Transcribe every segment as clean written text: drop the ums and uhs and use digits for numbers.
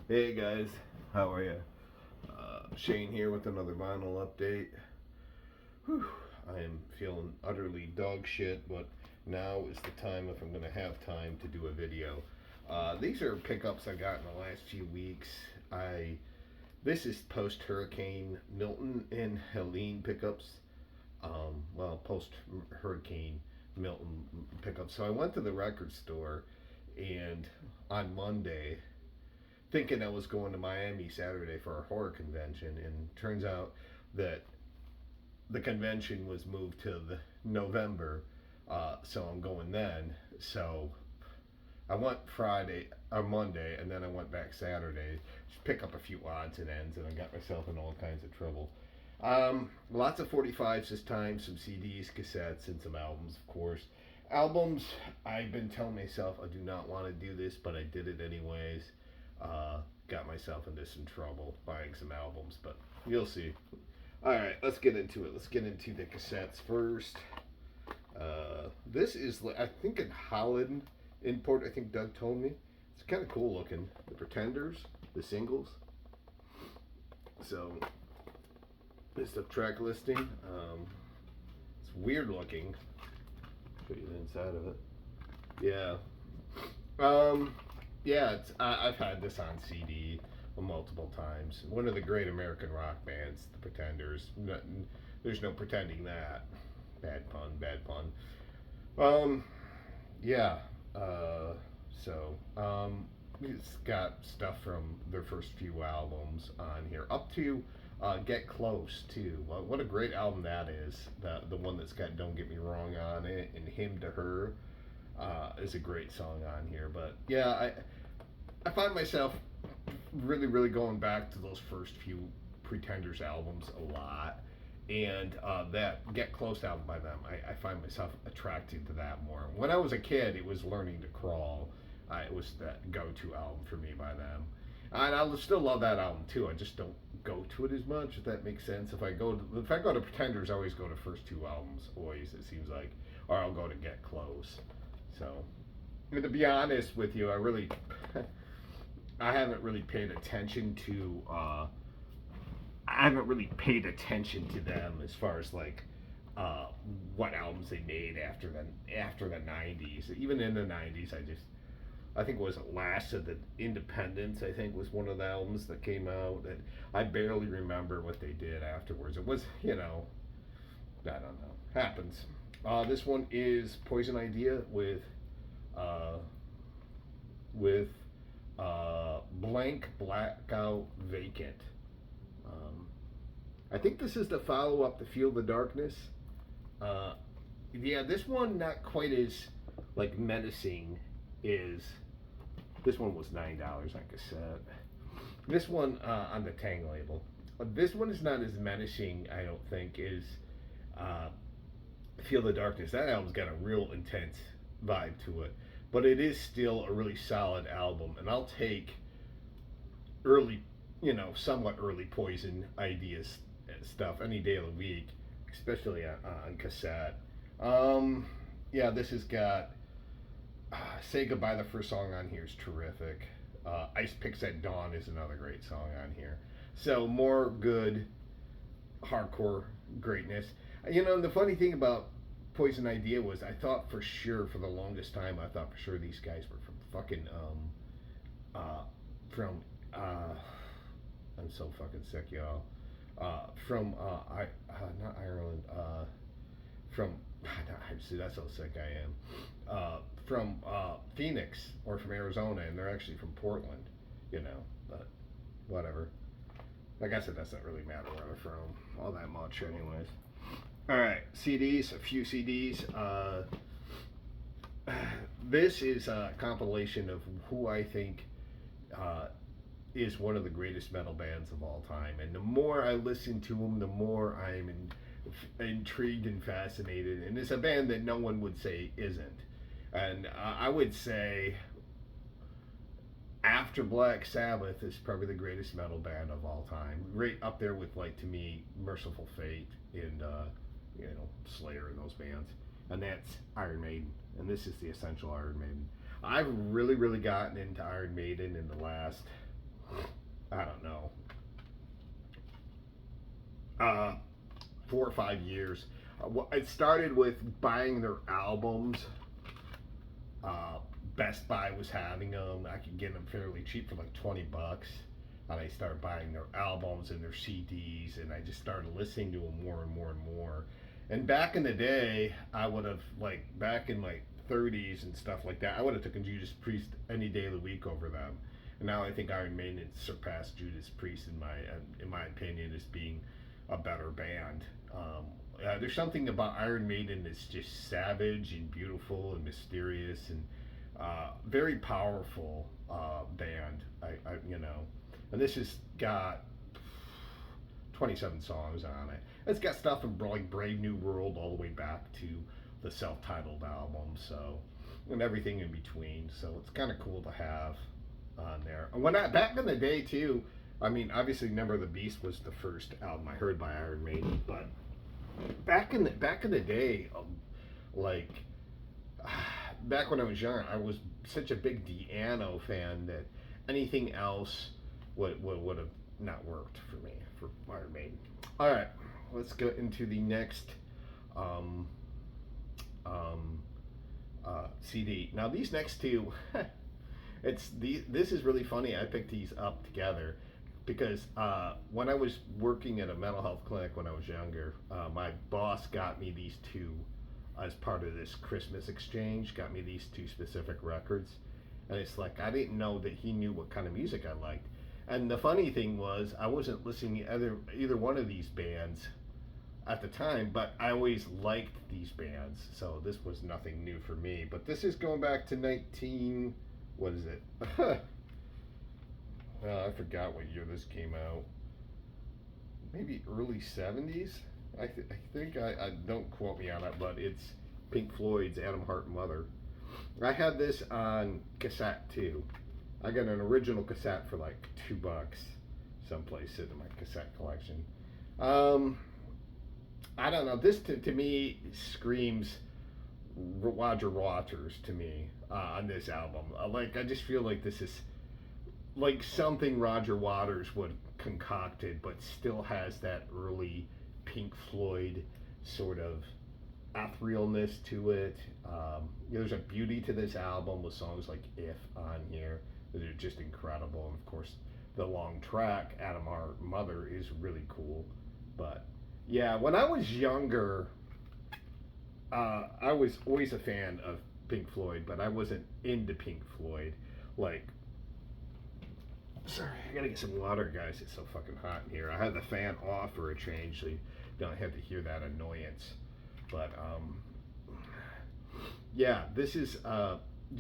Hey guys, how are you? Shane here with another vinyl update. Whew, I am feeling utterly dog shit, but now is the time if I'm going to have time to do a video. These are pickups I got in the last few weeks. This is post Hurricane Milton and Helene pickups. Post Hurricane Milton pickups. So I went to the record store, and on Monday thinking I was going to Miami Saturday for a horror convention, and turns out that the convention was moved to the November, so I'm going then. So I went Friday or Monday, and then I went back Saturday to pick up a few odds and ends, and I got myself in all kinds of trouble. Lots of 45s this time, some CDs, cassettes, and some albums, of course. Albums, I've been telling myself I do not want to do this, but I did it anyways. Got myself into some trouble buying some albums, but you'll see. All right, let's get into it. Let's get into the cassettes first. This is, I think, in Holland import. I think Doug told me it's kind of cool looking. The Pretenders, the singles. So it's the track listing. It's weird looking. Show you the inside of it. Yeah. Yeah, I've had this on CD multiple times. One of the great American rock bands, the Pretenders. There's no pretending that. Bad pun, bad pun. Yeah. It's got stuff from their first few albums on here, up to Get Close too. What a great album that is. The one that's got Don't Get Me Wrong on it, and Him to Her is a great song on here. But yeah, I find myself really going back to those first few Pretenders albums a lot, and that Get Close album by them, I find myself attracted to that more. When I was a kid, it was Learning to Crawl. It was that go-to album for me by them, and I still love that album too. I just don't go to it as much, if that makes sense. If I go to Pretenders, I always go to first two albums. Always, it seems like, or I'll go to Get Close. So, to be honest with you, I haven't really paid attention to them as far as like what albums they made after the 90s. Even in the 90s, I think it was Last of the Independents, I think, was one of the albums that came out that I barely remember what they did afterwards. It was, I don't know. Happens. This one is Poison Idea uh, with Blank Blackout Vacant. I think this is the follow up to Feel the Darkness. Uh, yeah, this one not quite as like menacing is. This one was $9 on cassette. This one on the Tang label. This one is not as menacing, I don't think, as uh, Feel the Darkness. That album's got a real intense vibe to it, but it is still a really solid album, and I'll take early, somewhat early Poison ideas stuff any day of the week, especially on cassette. Yeah, this has got Say Goodbye. The first song on here is terrific. Ice Picks at Dawn is another great song on here. So more good hardcore greatness. The funny thing about Poison Idea was I thought for sure, for the longest time, I thought for sure these guys were from fucking from I'm so fucking sick, y'all. From not Ireland. From see, that's how sick I am. From Phoenix or from Arizona, and they're actually from Portland. But whatever. Like I said, that's not really matter where they're from all that much, anyways. All right, CDs, a few CDs. This is a compilation of who I think is one of the greatest metal bands of all time. And the more I listen to them, the more I'm intrigued and fascinated. And it's a band that no one would say isn't. And I would say, after Black Sabbath, is probably the greatest metal band of all time. Right up there with, like, to me, Merciful Fate and Slayer and those bands. And that's Iron Maiden. And this is the essential Iron Maiden. I've really gotten into Iron Maiden in the last I don't know, uh, 4 or 5 years. It started with buying their albums. Uh, Best Buy was having them. I could get them fairly cheap for like $20. And I started buying their albums and their CDs, and I just started listening to them more and more and more. And back in the day, I would have like back in my 30s and stuff like that. I would have taken Judas Priest any day of the week over them. And now I think Iron Maiden surpassed Judas Priest in my opinion as being a better band. There's something about Iron Maiden that's just savage and beautiful and mysterious and very powerful band. And this has got 27 songs on it. It's got stuff from like Brave New World all the way back to the self-titled album, so and everything in between. So it's kind of cool to have on there. And back in the day too, I mean, obviously, Number of the Beast was the first album I heard by Iron Maiden, but back in the day, like back when I was young, I was such a big Di'Anno fan that anything else would have not worked for me for Iron Maiden. All right, let's go into the next um, CD. Now these next two, this is really funny. I picked these up together because when I was working at a mental health clinic when I was younger, my boss got me these two as part of this Christmas exchange. Got me these two specific records, and it's like I didn't know that he knew what kind of music I liked. And the funny thing was, I wasn't listening to either one of these bands at the time, but I always liked these bands, so this was nothing new for me. But this is going back to what is it? Well, I forgot what year this came out. Maybe early 70s? I think, I don't quote me on it, but it's Pink Floyd's Adam Hart Mother. I had this on cassette too. I got an original cassette for like $2 someplace in my cassette collection. I don't know. This to me screams Roger Waters to me on this album. I just feel like this is like something Roger Waters would concocted, but still has that early Pink Floyd sort of etherealness to it. There's a beauty to this album with songs like "If" on here that are just incredible, and of course the long track "Adam Hart Mother" is really cool. But yeah, when I was younger, I was always a fan of Pink Floyd, but I wasn't into Pink Floyd. Like, sorry, I gotta get some water, guys. It's so fucking hot in here. I had the fan off for a change, so you don't have to hear that annoyance. But yeah, this is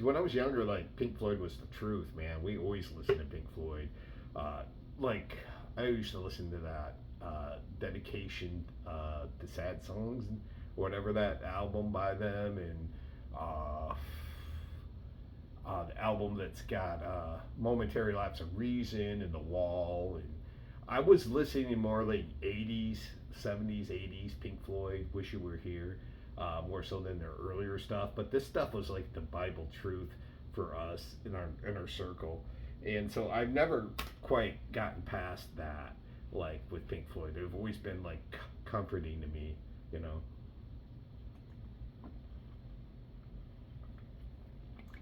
when I was younger. Like, Pink Floyd was the truth, man. We always listened to Pink Floyd. Like, I used to listen to that dedication, the sad songs, or whatever, that album by them, and the album that's got Momentary Lapse of Reason and The Wall. And I was listening to more like 80s, 70s, 80s Pink Floyd, Wish You Were Here, more so than their earlier stuff. But this stuff was like the Bible truth for us in our circle. And so I've never quite gotten past that, like with Pink Floyd. They've always been like comforting to me, you know.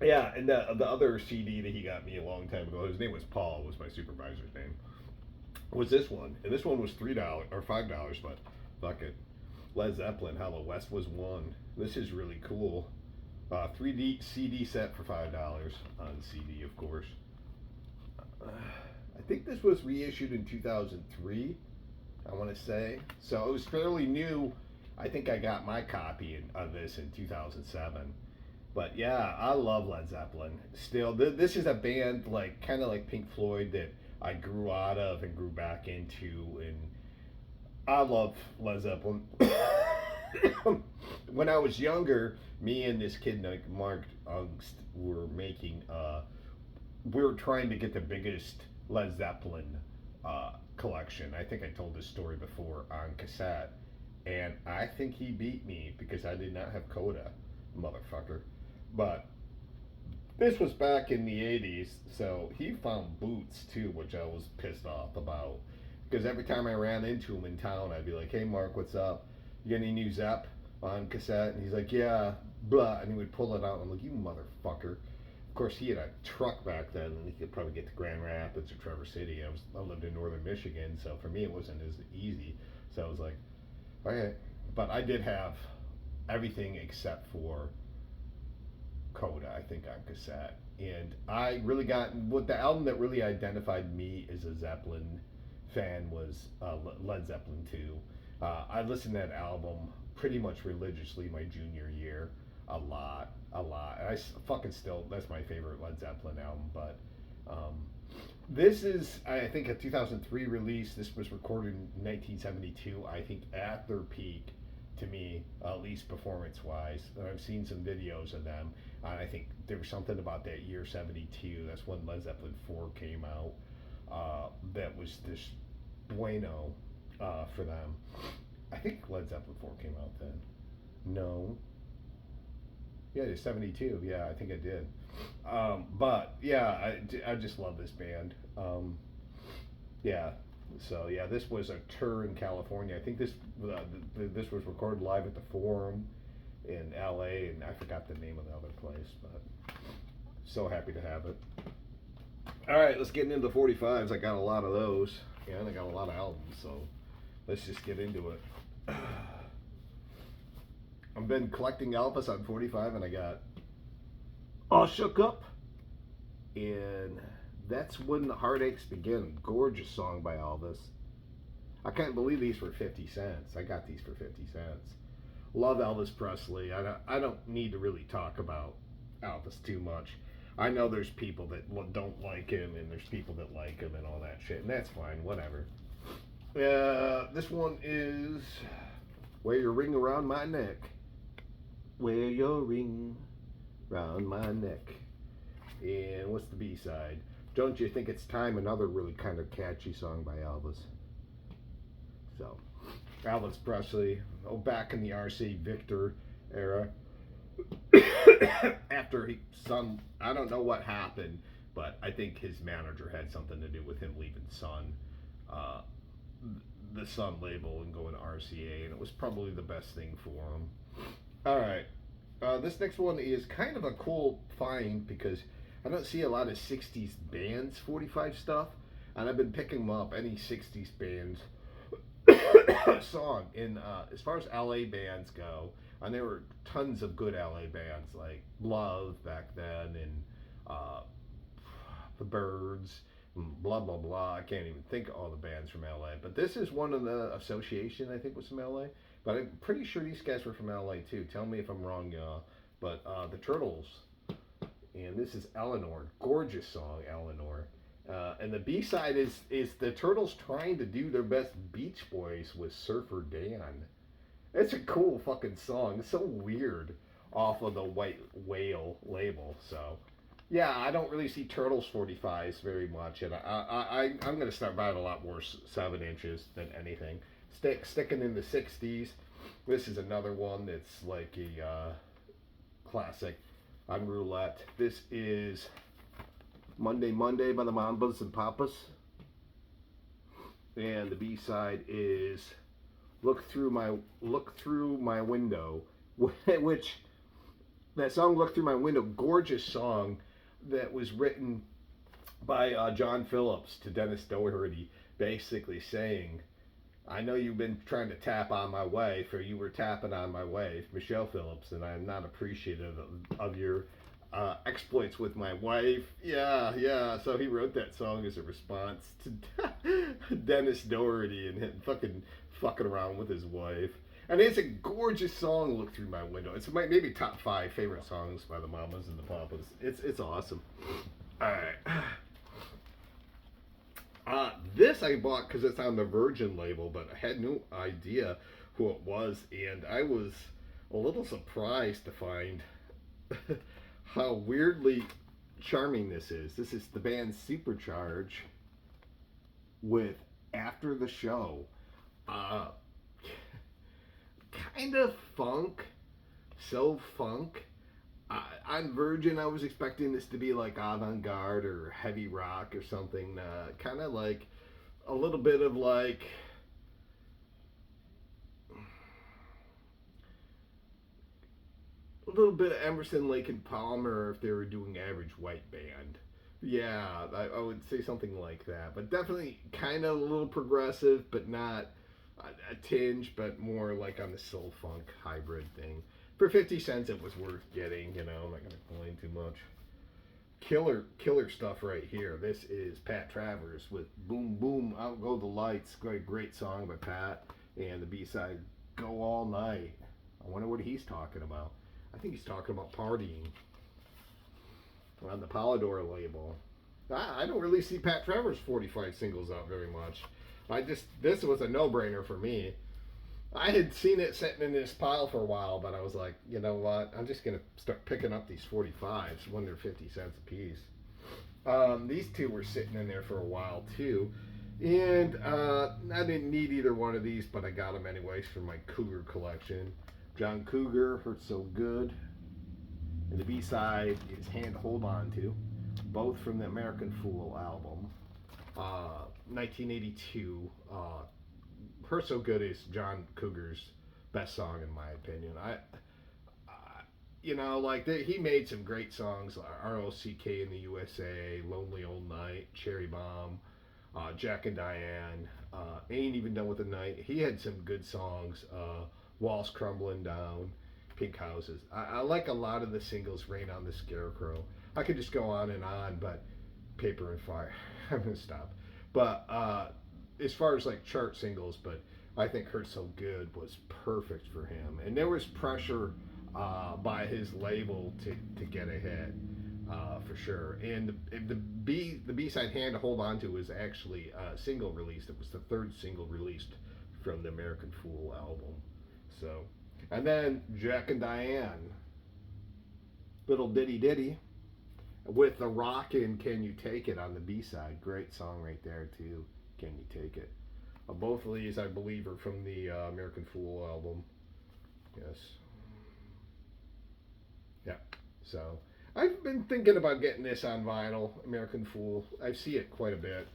Yeah, and the other CD that he got me a long time ago, his name was Paul, was my supervisor's name, was this one. And this one was $3 or $5, but fuck it. Led Zeppelin, How the West Was Won. This is really cool. 3D CD set for $5 on CD, of course. I think this was reissued in 2003, I want to say. So it was fairly new. I think I got my copy of this in 2007. But yeah, I love Led Zeppelin. Still, this is a band like kind of like Pink Floyd that I grew out of and grew back into, and I love Led Zeppelin. When I was younger, me and this kid like Mark Ungst were making. We were trying to get the biggest Led Zeppelin collection. I think I told this story before on cassette, and I think he beat me because I did not have Coda, motherfucker. But This was back in the 80s, so he found boots too, which I was pissed off about. Because every time I ran into him in town, I'd be like, hey, Mark, what's up? You got any new Zepp on cassette? And he's like, yeah, blah. And he would pull it out. And I'm like, you motherfucker. Of course, he had a truck back then, and he could probably get to Grand Rapids or Traverse City. I lived in northern Michigan, so for me, it wasn't as easy. So I was like, okay. But I did have everything except for Coda, I think, on cassette. And I really got what the album that really identified me as a Zeppelin fan was Led Zeppelin 2. I listened to that album pretty much religiously my junior year, a lot, a lot. And fucking still, that's my favorite Led Zeppelin album. But this is, I think, a 2003 release. This was recorded in 1972. I think at their peak, to me, at least performance-wise. And I've seen some videos of them. And I think there was something about that year 72. That's when Led Zeppelin 4 came out. That was just bueno for them. I think Led Zeppelin 4 came out then. No. Yeah, it's 72. Yeah, I think it did. But yeah, I just love this band. Yeah. So yeah, this was a tour in California. I think this was recorded live at the Forum in L.A. and I forgot the name of the other place, but so happy to have it. All right, let's get into the 45s. I got a lot of those, and I got a lot of albums, so let's just get into it. I've been collecting Elvis on 45, and I got All Shook Up, and That's When the Heartaches Begin. Gorgeous song by Elvis. I can't believe these were 50 cents. I got these for 50 cents. Love Elvis Presley. I don't need to really talk about Elvis too much. I know there's people that don't like him, and there's people that like him and all that shit, and that's fine, whatever. This one is Wear Your Ring Around My Neck. Wear your ring around my neck. And what's the B-side? Don't You Think It's Time? Another really kind of catchy song by Elvis. So, Elvis Presley, back in the R.C. Victor era. After I don't know what happened, but I think his manager had something to do with him leaving Sun, the Sun label, and going to RCA, and it was probably the best thing for him. All right, this next one is kind of a cool find because I don't see a lot of 60s bands 45 stuff, and I've been picking them up, any 60s bands song. And as far as LA bands go, and there were tons of good LA bands like Love back then, and the Byrds, and blah blah blah. I can't even think of all the bands from LA, but this is one of the association, I think, was from LA. But I'm pretty sure these guys were from LA too. Tell me if I'm wrong, y'all. But the Turtles, and this is Eleanor. Gorgeous song, Eleanor. And the B-side is the Turtles trying to do their best Beach Boys with Surfer Dan. It's a cool fucking song. It's so weird off of the White Whale label. So, yeah, I don't really see Turtles 45s very much. And I'm going to start buying a lot more 7 inches than anything. Sticking in the 60s. This is another one that's like a classic on roulette. This is Monday Monday by the Mambas and Papas. And the B-side is Look Through My Window, which that song Look Through My Window, gorgeous song that was written by John Phillips to Dennis Doherty, basically saying, I know you've been trying to tap on my wife, or you were tapping on my wife, Michelle Phillips, and I'm not appreciative of your exploits with my wife. Yeah. So he wrote that song as a response to Dennis Doherty and him fucking around with his wife. And it's a gorgeous song, Look Through My Window. It's maybe top 5 favorite songs by the Mamas and the Papas. It's awesome. Alright. This I bought because it's on the Virgin label, but I had no idea who it was, and I was a little surprised to find how weirdly charming this is. This is the band Supercharge with After the Show. Kind of funk, so funk. On Virgin, I was expecting this to be like avant-garde or heavy rock or something, kind of like a little bit of like a little bit of Emerson, Lake and Palmer if they were doing average white band. Yeah, I would say something like that. But definitely kind of a little progressive, but not a tinge, but more like on the soul funk hybrid thing. For 50 cents, it was worth getting. I'm not gonna complain too much. Killer stuff right here. This is Pat Travers with "Boom Boom Out Go the Lights." Great song by Pat, and the B side "Go All Night." I wonder what he's talking about. I think he's talking about partying on the Polydor label. I don't really see Pat Travers 45 singles out very much. This was a no-brainer for me. I had seen it sitting in this pile for a while, but I was like, you know what? I'm just gonna start picking up these 45s when they're 50 cents a piece. These two were sitting in there for a while too, and I didn't need either one of these, but I got them anyways for my Cougar collection. John Cougar, Hurts So Good, and the B-side is Hand Hold On To, both from the American Fool album, 1982. Hurt So Good is John Cougar's best song in my opinion. He made some great songs, R.O.C.K. in the USA, Lonely Old Night, Cherry Bomb, Jack and Diane, Ain't Even Done with the Night. He had some good songs, Walls Crumbling Down, Pink Houses. I like a lot of the singles, Rain on the Scarecrow. I could just go on, but Paper and Fire. I'm going to stop. But as far as like chart singles, but I think Hurt So Good was perfect for him. And there was pressure by his label to get ahead. For sure. And the B-side Hand to Hold On To was actually a single released. It was the third single released from the American Fool album. So, and then Jack and Diane, Little Ditty Ditty, with the rockin' Can You Take It on the B-side. Great song right there too. Can You Take It? Both of these, I believe, are from the American Fool album. Yes. Yeah. So, I've been thinking about getting this on vinyl, American Fool. I see it quite a bit.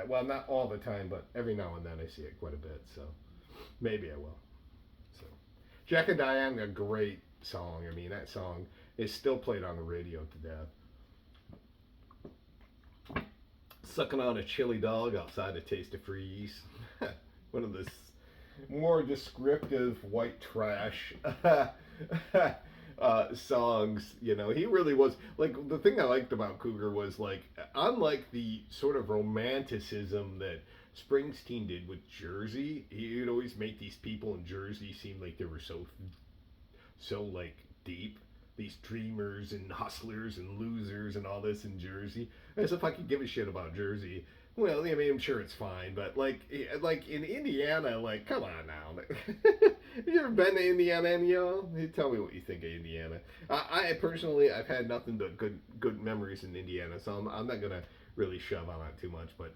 Well, not all the time, but every now and then I see it quite a bit. So, maybe I will. So, Jack and Diane, a great song. I mean, that song is still played on the radio to death. Sucking on a chili dog outside a Taste of Freeze. One of the more descriptive white trash songs. He really was like the thing I liked about Cougar was like, unlike the sort of romanticism that Springsteen did with Jersey, he'd always make these people in Jersey seem like they were so like deep. These dreamers and hustlers and losers and all this in Jersey. As if I could give a shit about Jersey. Well, I mean, I'm sure it's fine, but like in Indiana, like, come on now. Have you ever been to Indiana, y'all? Tell me what you think of Indiana. I personally, I've had nothing but good memories in Indiana, so I'm not gonna really shove on it too much. But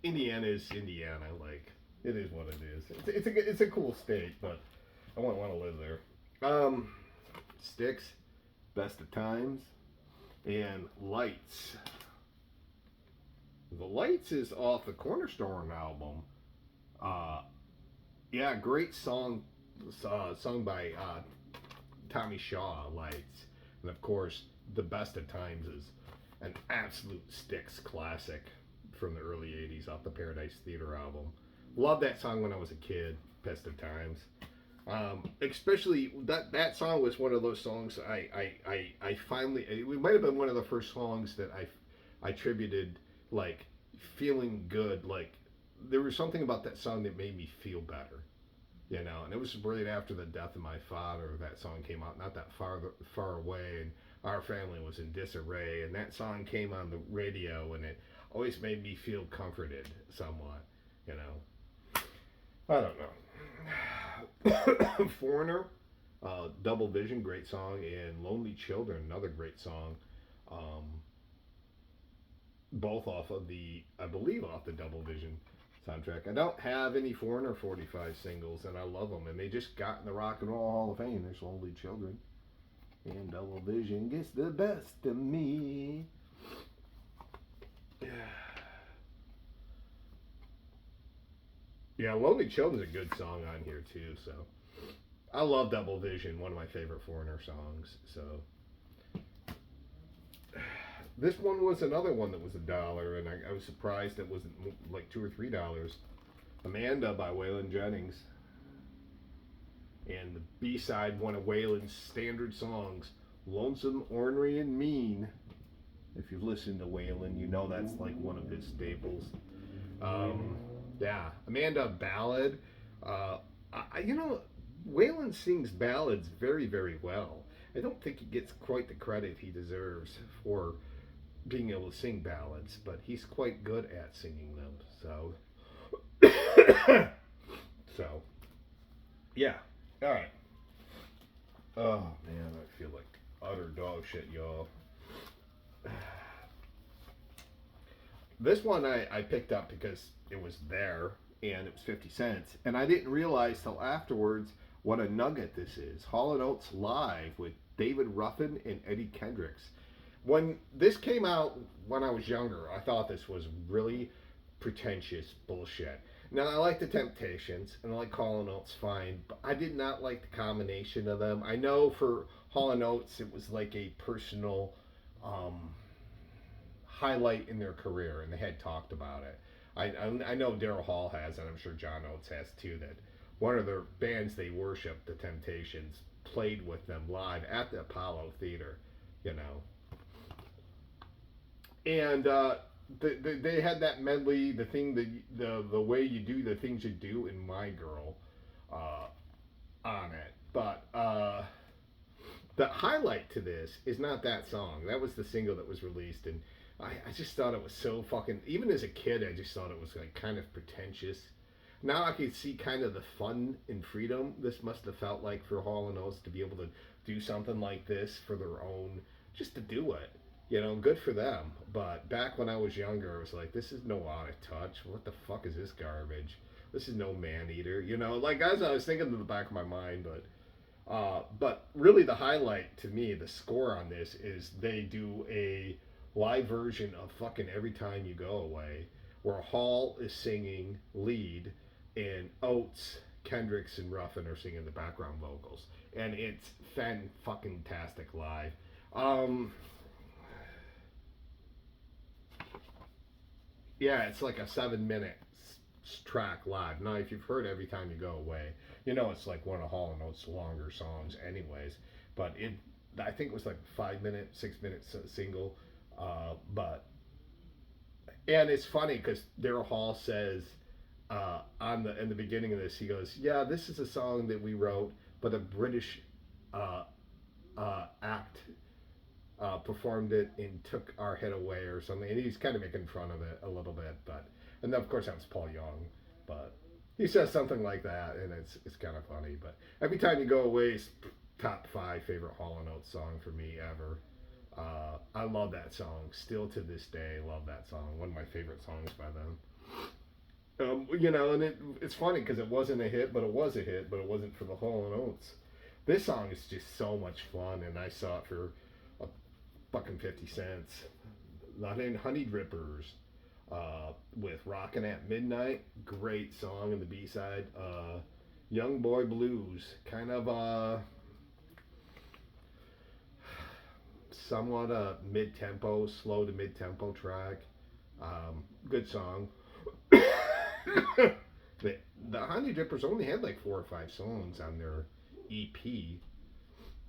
Indiana is Indiana. Like, it is what it is. It's a cool state, but I wouldn't want to live there. Styx, Best of Times, and Lights. The Lights is off the Cornerstone album. Yeah, great song, sung by Tommy Shaw, Lights. And of course, The Best of Times is an absolute Styx classic from the early 80s off the Paradise Theater album. Loved that song when I was a kid, Best of Times. Especially that song was one of those songs I finally, it might have been one of the first songs that I attributed like feeling good. Like there was something about that song that made me feel better, and it was right after the death of my father that song came out, not that far away, and our family was in disarray, and that song came on the radio, and it always made me feel comforted somewhat. I don't know. Foreigner, Double Vision, great song, and Lonely Children, another great song. Both off of I believe off the Double Vision soundtrack. I don't have any Foreigner 45 singles, and I love them, and they just got in the Rock and Roll Hall of Fame. There's Lonely Children. And double vision gets the best of me. Yeah, Lonely Children's a good song on here too, so I love Double Vision, one of my favorite Foreigner songs. So this one was another one that was $1, and I was surprised it wasn't like $2 or $3. Amanda by Waylon Jennings. And the B-side, one of Waylon's standard songs, Lonesome, Ornery, and Mean. If you've listened to Waylon, you know that's like one of his staples. Yeah, Amanda ballad. Waylon sings ballads very, very well. I don't think he gets quite the credit he deserves for being able to sing ballads, but he's quite good at singing them. So, yeah. All right. Oh man, I feel like utter dog shit, y'all. This one I picked up because it was there and it was 50 cents, and I didn't realize till afterwards what a nugget this is. Hall & Oates Live with David Ruffin and Eddie Kendricks. When this came out when I was younger, I thought this was really pretentious bullshit. Now, I like the Temptations, and I like Hall & Oates fine, but I did not like the combination of them. I know for Hall & Oates, it was like a personal highlight in their career, and they had talked about it. I know Daryl Hall has, and I'm sure John Oates has too, that one of their bands they worship, the Temptations, played with them live at the Apollo Theater, you know. And they had that medley, the way you do the things you do in My Girl on it. But the highlight to this is not that song. That was the single that was released, and I just thought it was so fucking, even as a kid, I just thought it was like kind of pretentious. Now I can see kind of the fun and freedom this must have felt like for Hall & Oates to be able to do something like this for their own, just to do it. You know, good for them. But back when I was younger, I was like, this is no Out of Touch. What the fuck is this garbage? This is no Man-Eater. You know, like, as I was thinking in the back of my mind, but really the highlight to me, the score on this, is they do a live version of fucking Every Time You Go Away, where Hall is singing lead, and Oates, Kendricks, and Ruffin are singing the background vocals. And it's fan-fucking-tastic live. Yeah, it's like a 7-minute track live. Now, if you've heard Every Time You Go Away, you know it's like one of Hall & Oates' longer songs anyways. But I think it was like 5-minute, 6-minute single. And it's funny because Daryl Hall says in the beginning of this, he goes, yeah, this is a song that we wrote, but a British act performed it and took our head away or something, and he's kind of making fun of it a little bit, and then of course that was Paul Young, but he says something like that, and it's kind of funny. But Every Time You Go Away is top 5 favorite Hall & Oates song for me ever. I love that song still to this day. Love that song, one of my favorite songs by them. You know, and it's funny because it wasn't a hit, but it was a hit, but it wasn't for the Hall & Oates. This song is just so much fun, and I saw it for fucking 50 cents. Not in Honey Drippers with Rockin' at Midnight. Great song in the B-side. Young Boy Blues. Kind of somewhat a mid-tempo, slow to mid-tempo track. Good song. The Honey Drippers only had like 4 or 5 songs on their EP.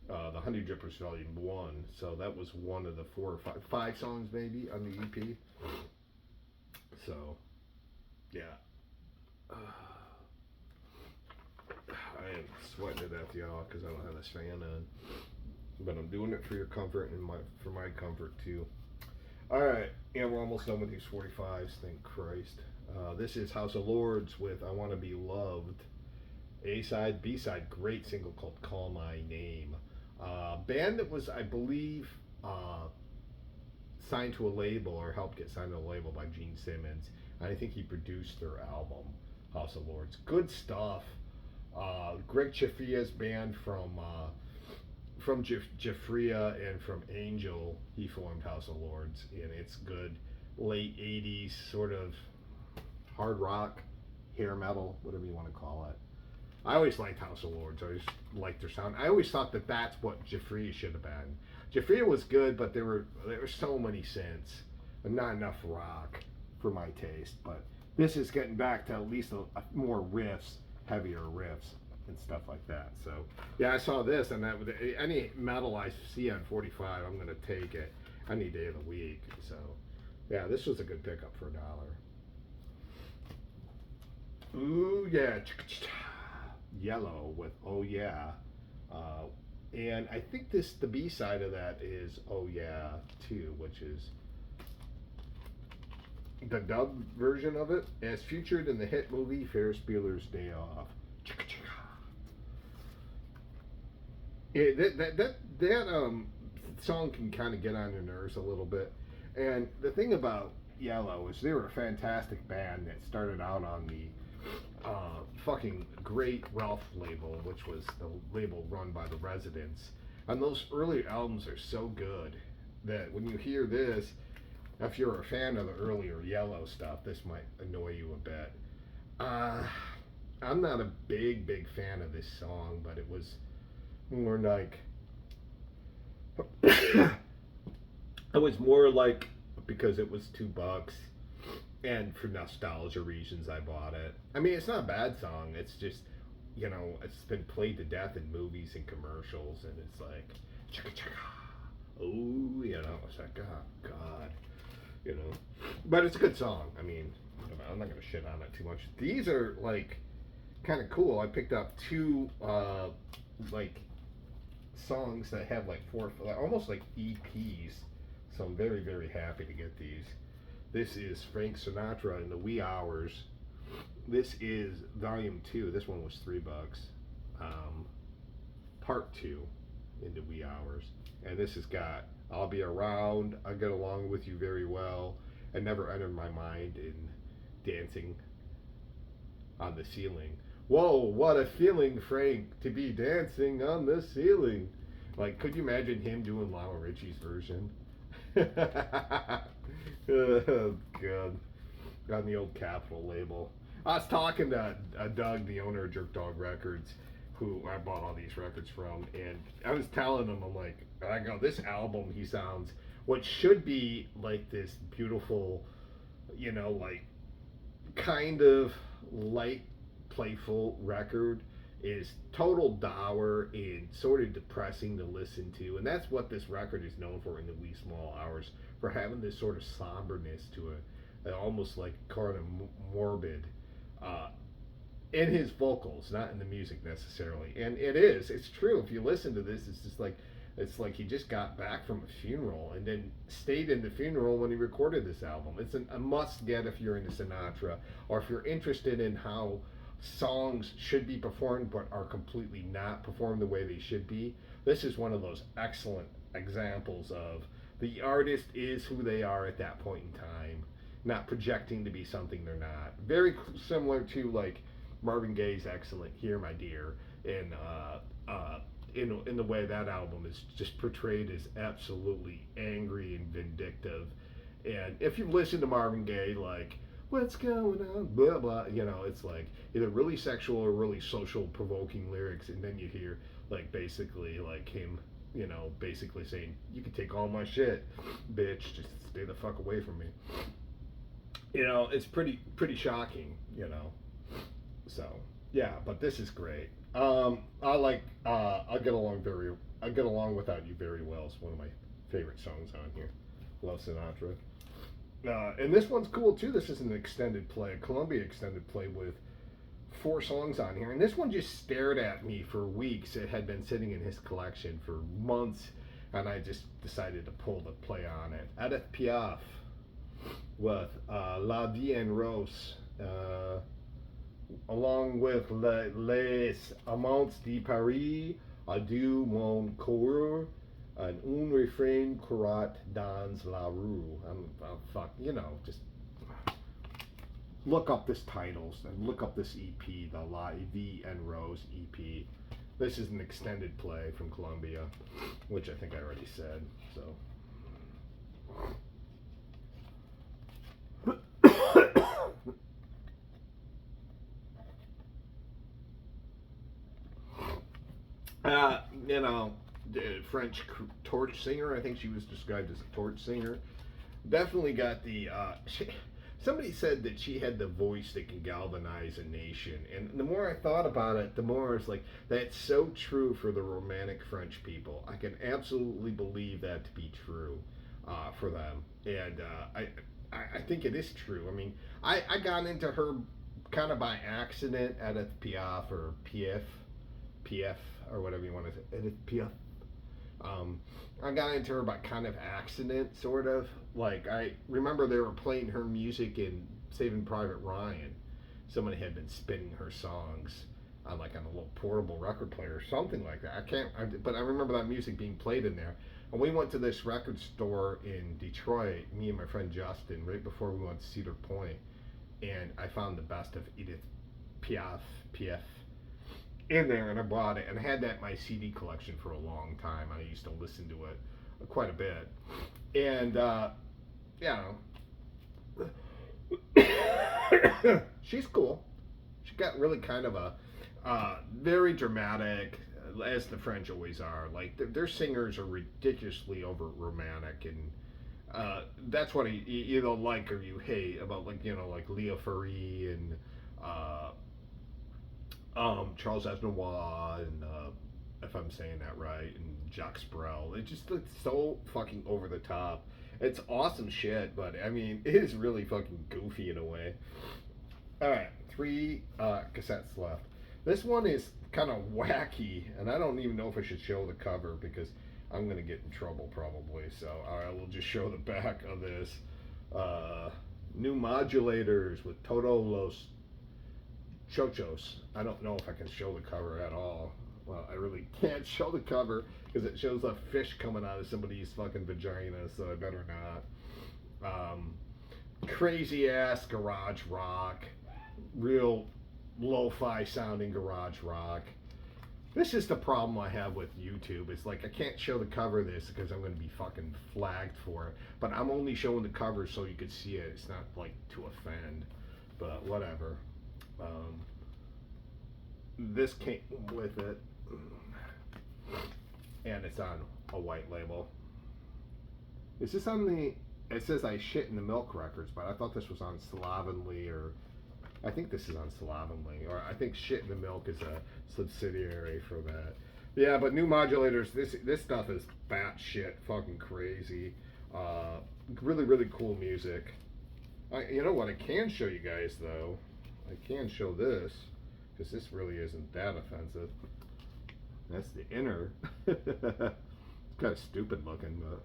The Honey Drippers Volume 1, so that was one of the 4 or 5 songs maybe on the EP. So, yeah. I am sweating to death, y'all, because I don't have this fan on. But I'm doing it for your comfort and for my comfort, too. Alright, yeah, we're almost done with these 45s, thank Christ. This is House of Lords with I Want to Be Loved. A-side, B-side, great single called Call My Name. Band that was, I believe, signed to a label or helped get signed to a label by Gene Simmons. And I think he produced their album, House of Lords. Good stuff. Greg Chafia's band from from Jafria and from Angel, he formed House of Lords, and it's good late 80s sort of hard rock, hair metal, whatever you want to call it. I always liked House of Lords. I always liked their sound. I always thought that that's what Jafria should have been. Jafria was good, but there were so many synths and not enough rock for my taste. But this is getting back to at least a more riffs, heavier riffs and stuff like that. So yeah, I saw this, and that any metal I see on 45, I'm gonna take it any day of the week. So yeah, this was a good pickup for $1. Ooh yeah, Yellow with Oh Yeah, and I think the B side of that is Oh Yeah too, which is the dub version of it, as featured in the hit movie Ferris Bueller's Day Off. That song can kind of get on your nerves a little bit, and the thing about Yellow is they were a fantastic band that started out on the fucking great Ralph label, which was the label run by the Residents. And those early albums are so good that when you hear this, if you're a fan of the earlier Yellow stuff, this might annoy you a bit. I'm not a big fan of this song, but it was more like it was more like because it was $2 and for nostalgia reasons I bought it. I mean, it's not a bad song. It's just, you know, it's been played to death in movies and commercials, and it's like chicka chicka. Oh, you know, it's like oh god, you know. But it's a good song. I mean, I'm not gonna shit on it too much. These are like kind of cool. I picked up two like songs that have like four, almost like EPs. So I'm very happy to get these. This is Frank Sinatra in the Wee Hours. This is Volume 2. This one was $3. Part 2 in the Wee Hours. And this has got I'll Be Around, I Get Along With You Very Well, and Never Entered My Mind in Dancing on the Ceiling. Whoa, what a feeling, Frank, to be dancing on the ceiling. Like, could you imagine him doing Lionel Richie's version? Oh, God. On the old Capitol label. I was talking to Doug, the owner of Jerk Dog Records, who I bought all these records from, and I was telling him, I go, this album, he sounds, what should be like this beautiful, you know, like, kind of light, playful record is total dour and sort of depressing to listen to, and that's what this record is known for in the wee small hours, for having this sort of somberness to it, almost like kind of morbid in his vocals, not in the music necessarily. And it's true. If you listen to this, it's like he just got back from a funeral and then stayed in the funeral when he recorded this album. It's a must get if you're into Sinatra, or if you're interested in how songs should be performed but are completely not performed the way they should be. This is one of those excellent examples of the artist is who they are at that point in time, not projecting to be something they're not. Very similar to like Marvin Gaye's excellent Here My Dear, and in the way that album is just portrayed as absolutely angry and vindictive. And if you've listened to Marvin Gaye, like what's going on, blah blah, you know, it's like either really sexual or really social provoking lyrics, and then you hear like basically like him, you know, basically saying you can take all my shit, bitch, just stay the fuck away from me. You know, it's pretty shocking, you know. So yeah, but this is great. I like I Get Along Without You Very Well. It's one of my favorite songs on here. Love Sinatra. And this one's cool too. This is an extended play, a Columbia extended play with 4 songs on here. And this one just stared at me for weeks. It had been sitting in his collection for months, and I just decided to pull the play on it. Edith Piaf with La Vie en Rose, along with Les Amants de Paris, Adieu mon coeur, and Un refrain courat dans la rue. Fuck, you know, just look up this titles and look up this EP, the La Vie en Rose EP. This is an extended play from Columbia, which I think I already said. So. You know, the French torch singer. I think she was described as a torch singer. Definitely got the. Somebody said that she had the voice that can galvanize a nation, and the more I thought about it, the more it's like that's so true for the Romantic French people. I can absolutely believe that to be true for them, and I think it is true. I mean, I got into her kind of by accident at a Piaf or PF or whatever you want to say. Edith Piaf. I got into her by kind of accident, sort of. Like, I remember they were playing her music in Saving Private Ryan. Somebody had been spinning her songs on a little portable record player or something like that. But I remember that music being played in there. And we went to this record store in Detroit, me and my friend Justin, right before we went to Cedar Point. And I found the best of Edith Piaf in there, and I bought it, and I had that in my CD collection for a long time. I used to listen to it quite a bit, and she's cool. She got really kind of a very dramatic, as the French always are. Like their singers are ridiculously over romantic, and that's what you either like or you hate about like Leah Furey and. Charles Aznavour and if I'm saying that right, and Jacques Brel. It's so fucking over the top. It's awesome shit, but I mean, it is really fucking goofy in a way. All right, 3 cassettes left. This one is kind of wacky, and I don't even know if I should show the cover because I'm gonna get in trouble probably. So I will just show the back of this. New modulators with Todos los Chochos. I don't know if I can show the cover at all. Well, I really can't show the cover because it shows a fish coming out of somebody's fucking vagina, so I better not. Crazy ass garage rock, real lo-fi sounding garage rock. This is the problem I have with YouTube. It's like I can't show the cover of this because I'm going to be fucking flagged for it. But I'm only showing the cover so you could see it. It's not like to offend, but whatever. This came with it, and it's on a white label. Is this on the? It says I Shit in the Milk Records, but I thought this was on Slovenly, or I think this is on Slovenly, or I think Shit in the Milk is a subsidiary for that. Yeah, but new modulators. This stuff is batshit fucking crazy. Really, really cool music. You know what? I can show you guys though. I can show this because this really isn't that offensive. That's the inner. It's kind of stupid looking, but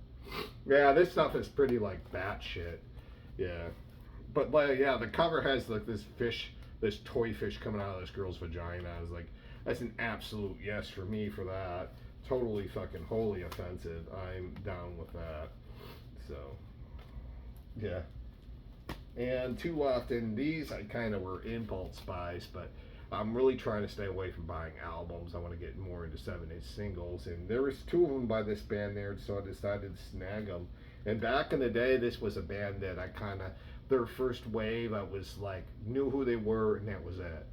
yeah, this stuff is pretty like batshit. Yeah, but yeah, the cover has like this fish, this toy fish coming out of this girl's vagina. I was like, that's an absolute yes for me for that. Totally fucking wholly offensive. I'm down with that. So yeah. And 2 left, and these I kind of were impulse buys, but I'm really trying to stay away from buying albums. I want to get more into 7-inch singles, and there was 2 of them by this band there, so I decided to snag them. And back in the day, this was a band that I kind of, their first wave, I was like, knew who they were, and that was it.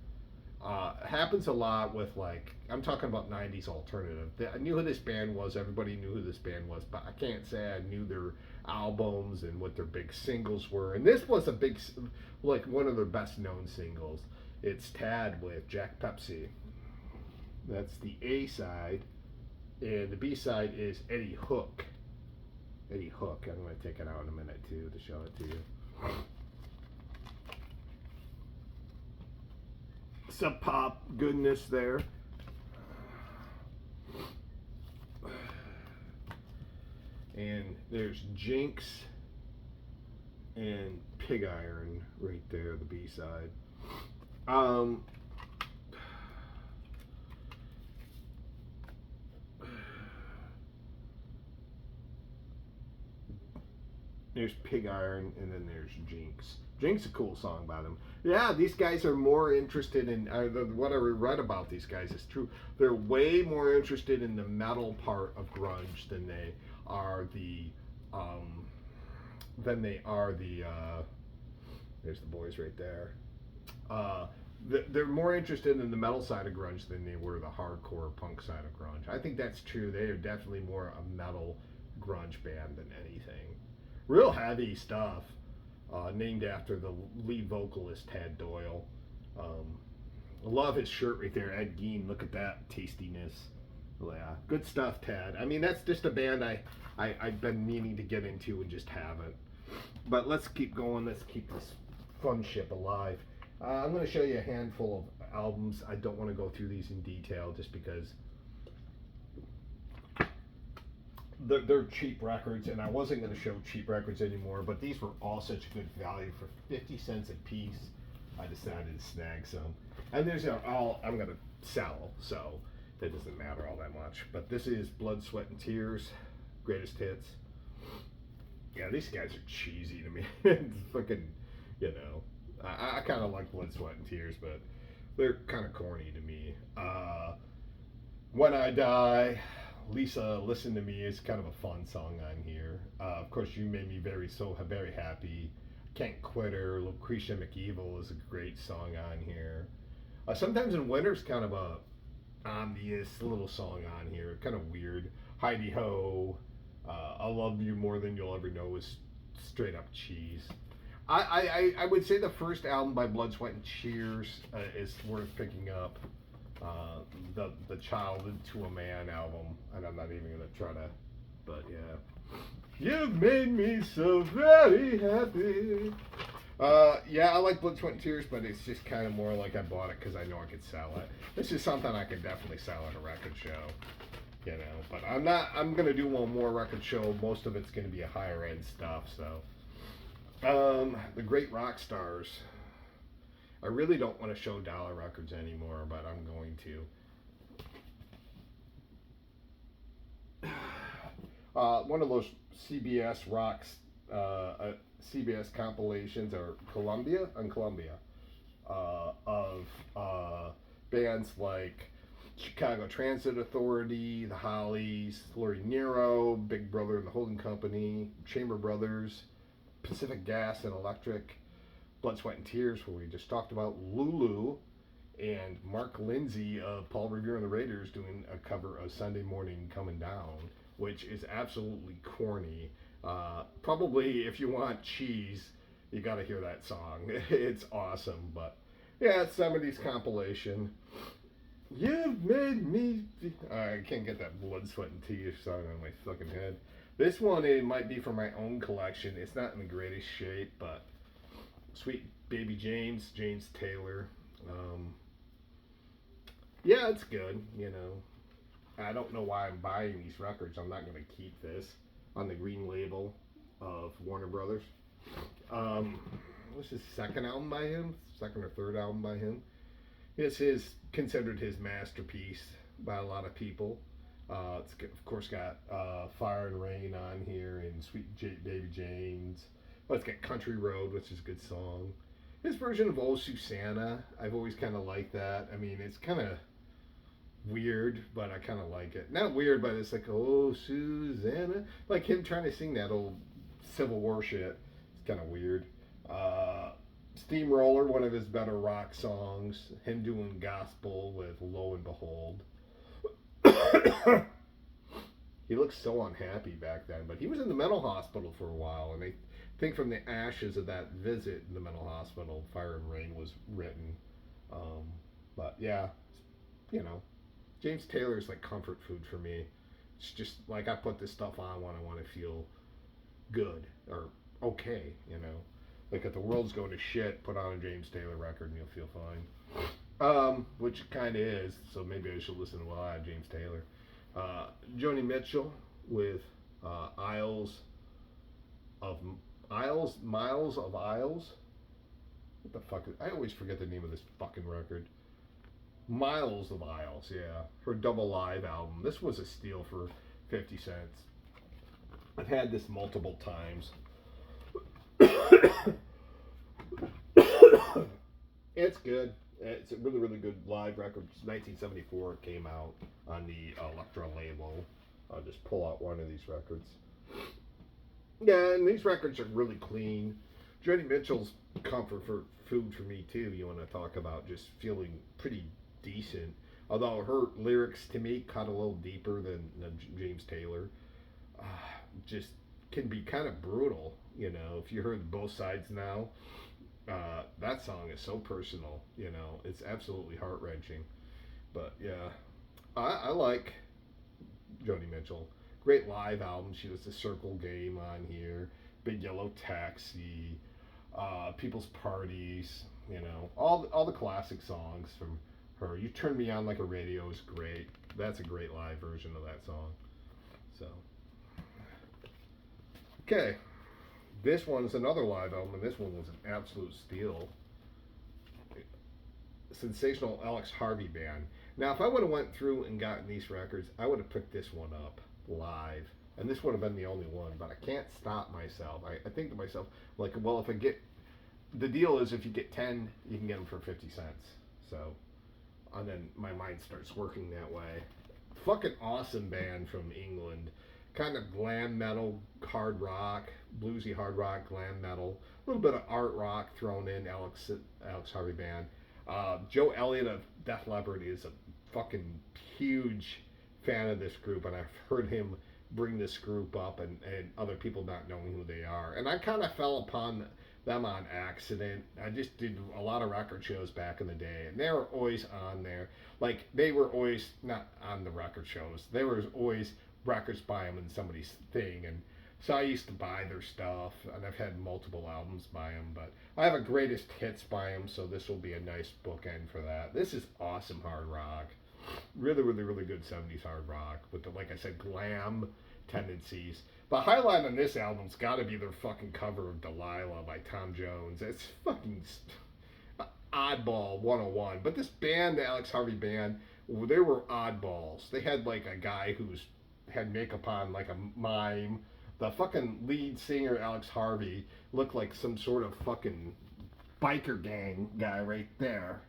Happens a lot with like, I'm talking about 90s alternative. I knew who this band was, everybody knew who this band was, but I can't say I knew their albums and what their big singles were. And this was a big, like one of their best known singles. It's Tad with Jack Pepsi. That's the A side. And the B side is Eddie Hook. Eddie Hook. I'm going to take it out in a minute too to show it to you. Some pop goodness there. And there's Jinx and Pig Iron right there, the B side. There's Pig Iron, and then there's Jinx. Drink's a cool song by them. Yeah, these guys are more interested in what I read about these guys is true. They're way more interested in the metal part of grunge than they are the um, there's the boys right there. Uh, they're more interested in the metal side of grunge than they were the hardcore punk side of grunge. I think that's true. They are definitely more a metal grunge band than anything. Real heavy stuff. Named after the lead vocalist Tad Doyle. I love his shirt right there, Ed Gein. Look at that tastiness. Yeah, good stuff, Tad. I mean, that's just a band I've been meaning to get into and just haven't. But let's keep going. Let's keep this fun ship alive. I'm going to show you a handful of albums. I don't want to go through these in detail just because they're cheap records, and I wasn't going to show cheap records anymore, but these were all such good value. For 50 cents a piece, I decided to snag some. And there's all I'm going to sell, so that doesn't matter all that much. But this is Blood, Sweat, and Tears, greatest hits. Yeah, these guys are cheesy to me. It's fucking, you know, I kind of like Blood, Sweat, and Tears, but they're kind of corny to me. When I Die, Lisa, Listen to Me is kind of a fun song on here. Of course, You Made Me very happy. Can't Quit Her, Lucretia McEvil is a great song on here. Sometimes in Winter's kind of a obvious little song on here, kind of weird. Heidi Ho, I Love You More Than You'll Ever Know is straight up cheese. I would say the first album by Blood, Sweat, and Tears is worth picking up. The Child Into a Man album, and I'm not even gonna try to, but yeah. You've made me so very happy. Yeah, I like Blood, Sweat, and Tears, but it's just kind of more like I bought it because I know I could sell it. This is something I could definitely sell at a record show, you know. But I'm gonna do one more record show. Most of it's gonna be a higher end stuff. So, the Great Rock Stars. I really don't want to show dollar records anymore, but I'm going to. One of those CBS rocks, CBS compilations, or Columbia, of bands like Chicago Transit Authority, The Hollies, Lori Nero, Big Brother and the Holding Company, Chamber Brothers, Pacific Gas and Electric, Blood, Sweat, and Tears, where we just talked about, Lulu, and Mark Lindsay of Paul Revere and the Raiders doing a cover of Sunday Morning Coming Down, which is absolutely corny. Probably if you want cheese, you got to hear that song. It's awesome, but yeah, it's 70s compilation. You've made me. I can't get that Blood, Sweat, and Tears song on my fucking head. This one, it might be for my own collection. It's not in the greatest shape, but Sweet Baby James Taylor. Yeah, it's good, you know. I don't know why I'm buying these records. I'm not going to keep this on the green label of Warner Brothers. What's his second album by him? Second or third album by him? It's considered his masterpiece by a lot of people. It's of course got Fire and Rain on here and Baby James. Well, it's got Country Road, which is a good song. His version of Oh Susanna, I've always kind of liked that. I mean, it's kind of weird, but I kind of like it. Not weird, but it's like, oh, Susanna. Like him trying to sing that old Civil War shit. It's kind of weird. Steamroller, one of his better rock songs. Him doing gospel with Lo and Behold. He looked so unhappy back then, but he was in the mental hospital for a while, and I think from the ashes of that visit in the mental hospital, Fire and Rain was written. But yeah, you know, James Taylor is like comfort food for me. It's just like I put this stuff on when I want to feel good or okay, you know. Like if the world's going to shit, put on a James Taylor record and you'll feel fine. Which it kind of is, so maybe I should listen to a lot of James Taylor. Joni Mitchell with Miles of Isles. What the fuck? I always forget the name of this fucking record. Miles of Isles, yeah. Her double live album. This was a steal for 50 cents. I've had this multiple times. It's good. It's a really, really good live record. 1974 it came out on the Elektra label. I'll just pull out one of these records. Yeah, and these records are really clean. Joni Mitchell's comfort for food for me too. You want to talk about just feeling pretty decent. Although her lyrics to me cut a little deeper than James Taylor. Uh, just can be kind of brutal. You know, if you heard both sides now, that song is so personal. You know, it's absolutely heart wrenching. But yeah, I like Joni Mitchell. Great live album. She was the Circle Game on here, Big Yellow Taxi, People's Parties. You know, all the classic songs from her. You Turn Me On Like a Radio is great. That's a great live version of that song. So, okay, this one's another live album, and this one was an absolute steal. Sensational Alex Harvey Band. Now, if I would have went through and gotten these records, I would have picked this one up live, and this would have been the only one. But I can't stop myself. I think to myself, like, well, if I get the deal is if you get 10, you can get them for 50 cents. So, and then my mind starts working that way. Fucking awesome band from England. Kind of glam metal, hard rock, bluesy hard rock, glam metal. A little bit of art rock thrown in. Alex Harvey Band. Joe Elliott of Def Leppard is a fucking huge fan of this group, and I've heard him bring this group up and other people not knowing who they are. And I kind of fell upon them on accident. I just did a lot of record shows back in the day, and they were always on there. Like, they were always not on the record shows. There was always records by them in somebody's thing, and so I used to buy their stuff, and I've had multiple albums by them, but I have a greatest hits by them, so this will be a nice bookend for that. This is awesome hard rock. Really, really, really good 70s hard rock with the, like I said, glam tendencies. The highlight on this album's got to be their fucking cover of Delilah by Tom Jones. It's fucking oddball 101. But this band, the Alex Harvey Band, they were oddballs. They had like a guy who's had makeup on like a mime. The fucking lead singer, Alex Harvey, looked like some sort of fucking biker gang guy right there.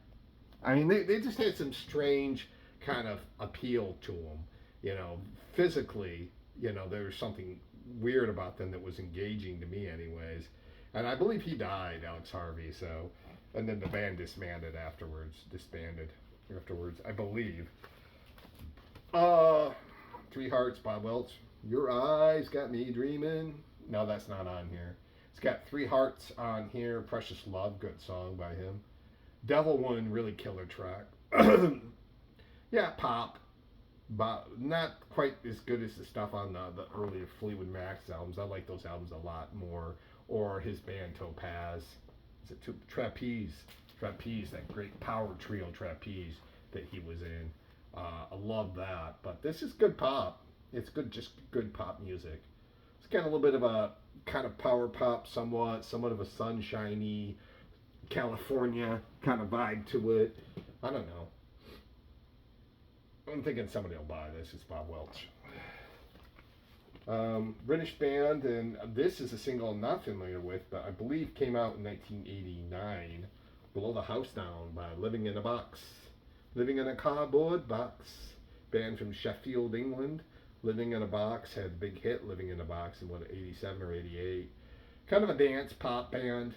I mean, they just had some strange kind of appeal to them. You know, physically, you know, there was something weird about them that was engaging to me, anyways. And I believe he died, Alex Harvey. So, and then the band disbanded afterwards. I believe. Three Hearts, Bob Welch. Your Eyes Got Me Dreaming. No, that's not on here. It's got Three Hearts on here. Precious Love, good song by him. Devil Woman, really killer track. Yeah, pop. But not quite as good as the stuff on the earlier Fleetwood Mac's albums. I like those albums a lot more. Or his band Topaz. Is it Trapeze? Trapeze, that great power trio Trapeze that he was in. I love that. But this is good pop. It's good, just good pop music. It's got a little bit of a kind of power pop, somewhat of a sunshiny California kind of vibe to it. I don't know. I'm thinking somebody will buy this. It's Bob Welch. British band, and this is a single I'm not familiar with, but I believe came out in 1989. Blow the House Down by Living in a Box. Living in a Cardboard Box. Band from Sheffield, England. Living in a Box had a big hit, Living in a Box, in 87 or 88. Kind of a dance pop band.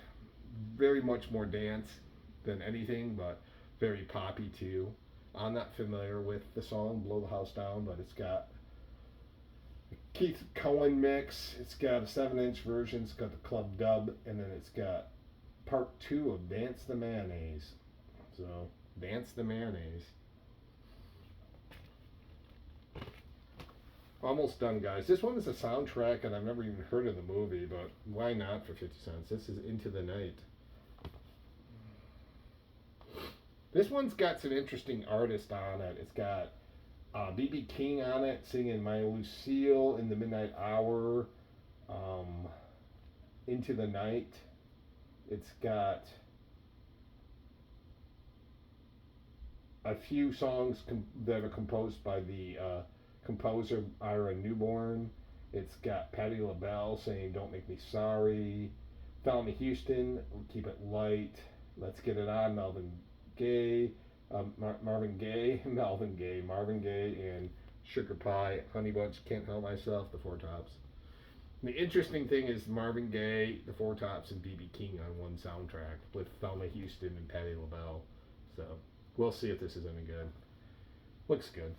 Very much more dance than anything, but very poppy too. I'm not familiar with the song Blow the House Down, but it's got a Keith Cohen mix. It's got a 7-inch version. It's got the club dub, and then it's got part 2 of Dance the Mayonnaise. So, Dance the Mayonnaise. Almost done, guys. This one is a soundtrack, and I've never even heard of the movie, but why not for 50 cents? This is Into the Night. This one's got some interesting artists on it. It's got B.B. King on it, singing My Lucille, In the Midnight Hour, Into the Night. It's got a few songs that are composed by the composer Ira Newborn. It's got Patti LaBelle saying Don't Make Me Sorry. Thelma Houston, Keep It Light, Let's Get It On, Marvin Gaye, Marvin Gaye, and Sugar Pie, Honey Bunch, Can't Help Myself, The Four Tops. The interesting thing is Marvin Gaye, The Four Tops, and B.B. King on one soundtrack with Thelma Houston and Patti LaBelle. So we'll see if this is any good. Looks good.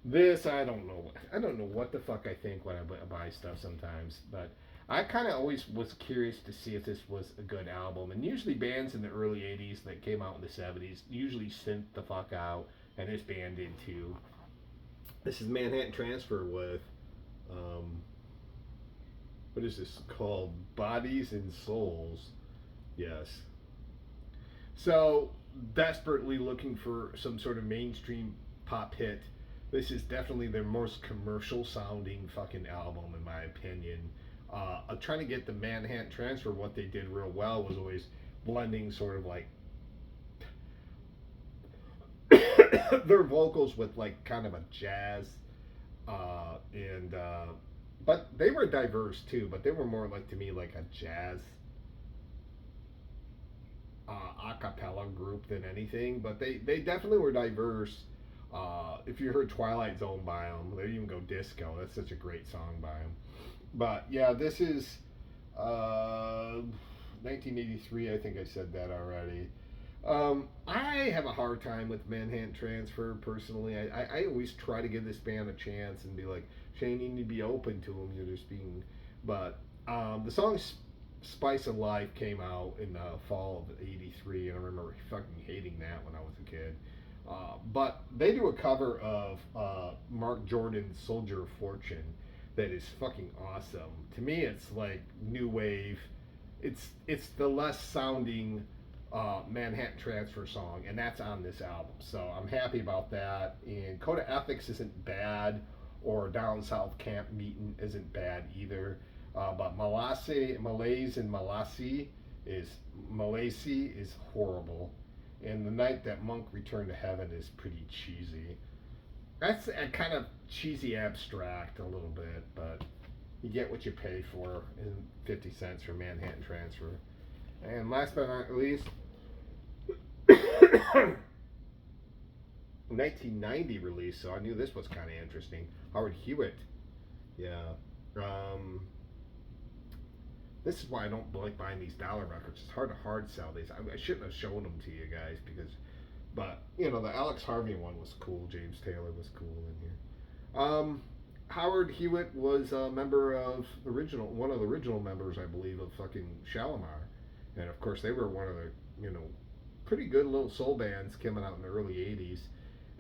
This I don't know. I don't know what the fuck I think when I buy stuff sometimes, but I kind of always was curious to see if this was a good album. And usually bands in the early '80s that came out in the '70s usually synth the fuck out, and this band did too. This is Manhattan Transfer with what is this called? Bodies and Souls. Yes. So desperately looking for some sort of mainstream pop hit. This is definitely their most commercial sounding fucking album in my opinion. I'm trying to get the Manhattan Transfer. What they did real well was always blending sort of like their vocals with like kind of a jazz but they were diverse too, but they were more like to me like a jazz a cappella group than anything, but they definitely were diverse. If you heard Twilight Zone by them, they even go disco. That's such a great song by them. But yeah, this is 1983. I think I said that already. I have a hard time with Manhattan Transfer personally. I always try to give this band a chance and be like, Shane, you need to be open to them. You're just being, but the song Spice of Life came out in the fall of '83, and I remember fucking hating that when I was a kid. But they do a cover of Mark Jordan's Soldier of Fortune that is fucking awesome. To me, it's like new wave. It's the less sounding Manhattan Transfer song, and that's on this album. So I'm happy about that. And Code of Ethics isn't bad, or Down South Camp Meeting isn't bad either. But Malaise and Malassi is horrible. And The Night That Monk Returned to Heaven is pretty cheesy. That's a kind of cheesy abstract a little bit, but you get what you pay for in 50 cents for Manhattan Transfer. And last but not least, 1990 release, so I knew this was kind of interesting. Howard Hewitt. Yeah. This is why I don't like buying these dollar records. It's hard to hard sell these. I shouldn't have shown them to you guys but you know, the Alex Harvey one was cool. James Taylor was cool in here. Howard Hewitt was a member of one of the original members, I believe, of fucking Shalimar, and of course they were one of the pretty good little soul bands coming out in the early '80s.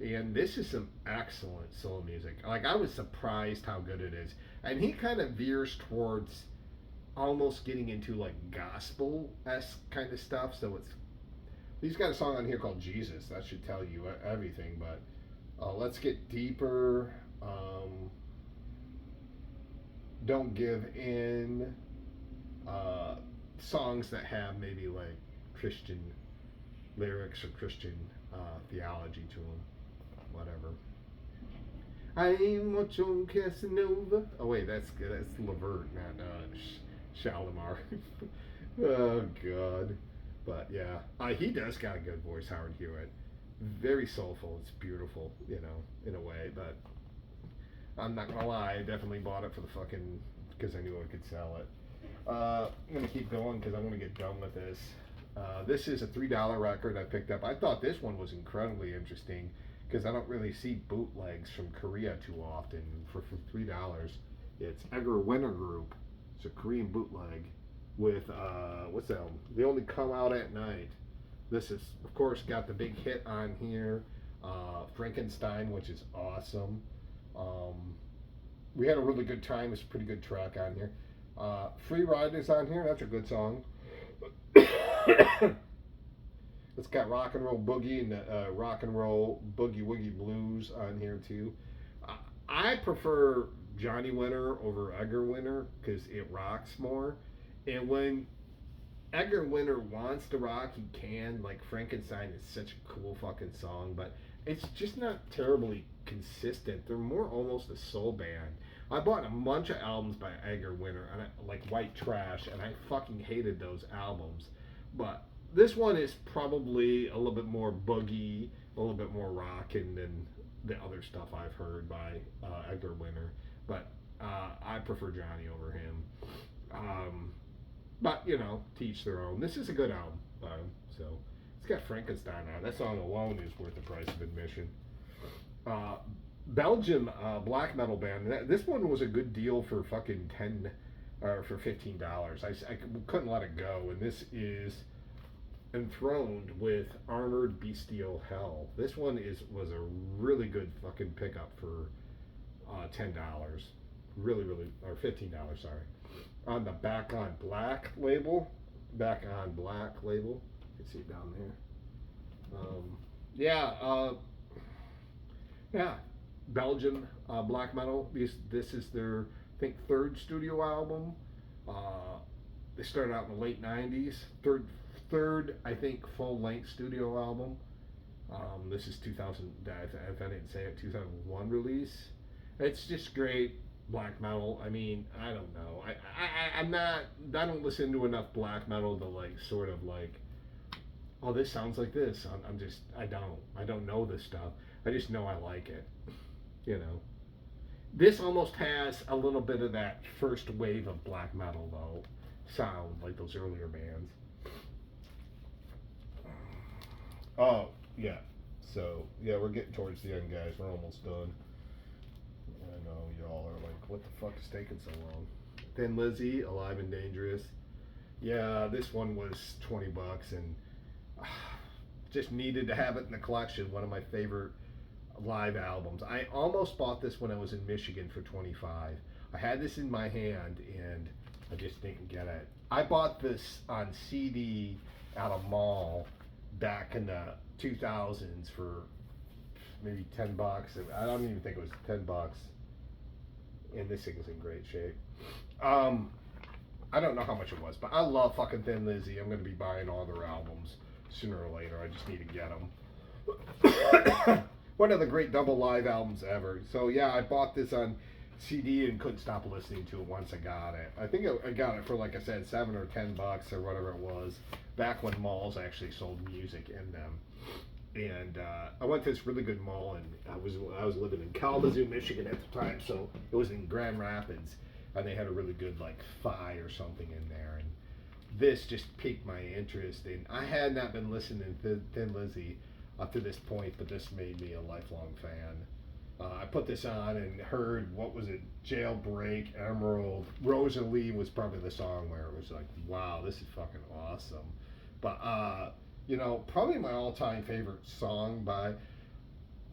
And this is some excellent soul music. Like, I was surprised how good it is. And he kind of veers towards almost getting into like gospel-esque kind of stuff. So he's got a song on here called Jesus. That should tell you everything. But let's get deeper. Don't Give In. Songs that have maybe like Christian lyrics or Christian theology to them. Whatever. I'm a John Casanova. Oh wait, that's Levert, not Shalimar. Oh God. But yeah, he does got a good voice, Howard Hewitt. Very soulful. It's beautiful, in a way. But I'm not gonna lie, I definitely bought it for the fucking because I knew I could sell it. I'm gonna keep going because I'm gonna get done with this. This is a $3 record I picked up. I thought this one was incredibly interesting because I don't really see bootlegs from Korea too often for $3. It's Edgar Winter Group. It's a Korean bootleg with what's that one? They Only Come Out at Night. This is, of course, got the big hit on here, Frankenstein, which is awesome. We had a really good time. It's a pretty good track on here. Free Ride is on here. That's a good song. It's got Rock and Roll Boogie and Rock and Roll Boogie Woogie Blues on here too. I prefer Johnny Winter over Edgar Winter because it rocks more. And when Edgar Winter wants to rock, he can. Like, Frankenstein is such a cool fucking song, but it's just not terribly consistent. They're more almost a soul band. I bought a bunch of albums by Edgar Winter, and like White Trash, and I fucking hated those albums. But this one is probably a little bit more boogie, a little bit more rockin' than the other stuff I've heard by Edgar Winter. But I prefer Johnny over him. But you know, to each their own. This is a good album by him. So it's got Frankenstein on. That song alone is worth the price of admission. Belgium black metal band. This one was a good deal for fucking for $15. I couldn't let it go. And this is Enthroned with Armored Bestial Hell. This one was a really good fucking pickup for $10. Really, or $15. Sorry. On the Back on Black label. You can see it down there. Yeah, Belgian black metal. This is their, I think, third studio album. They started out in the late '90s. Third, I think, full-length studio album. This is 2000. If I didn't say it, 2001 release. It's just great black metal. I mean, I don't know. I'm not. I don't listen to enough black metal to like sort of like, oh, this sounds like this. I don't know this stuff. I just know I like it, you know. This almost has a little bit of that first wave of black metal, though, sound, like those earlier bands. Oh, yeah. So, yeah, we're getting towards the end, guys. We're almost done. I know y'all are like, what the fuck is taking so long? Thin Lizzy, Alive and Dangerous. Yeah, this one was $20, and just needed to have it in the collection. One of my favorite live albums. I almost bought this when I was in Michigan for $25. I had this in my hand and I just didn't get it. I bought this on CD at a mall back in the 2000s for maybe $10. I don't even think it was $10. And this thing was in great shape. I don't know how much it was, but I love fucking Thin Lizzy. I'm going to be buying all their albums sooner or later. I just need to get them. One of the great double live albums ever. So yeah, I bought this on CD and couldn't stop listening to it once I got it. I think I got it for, like I said, $7 or $10 or whatever it was, back when malls actually sold music in them. And I went to this really good mall, and I was living in Kalamazoo, Michigan at the time, so it was in Grand Rapids, and they had a really good like Phi or something in there, and this just piqued my interest. And I had not been listening to Thin Lizzy up to this point, but this made me a lifelong fan. I put this on and heard, what was it, Jailbreak, Emerald, Rosalie was probably the song where it was like, wow, this is fucking awesome. But you know, probably my all-time favorite song by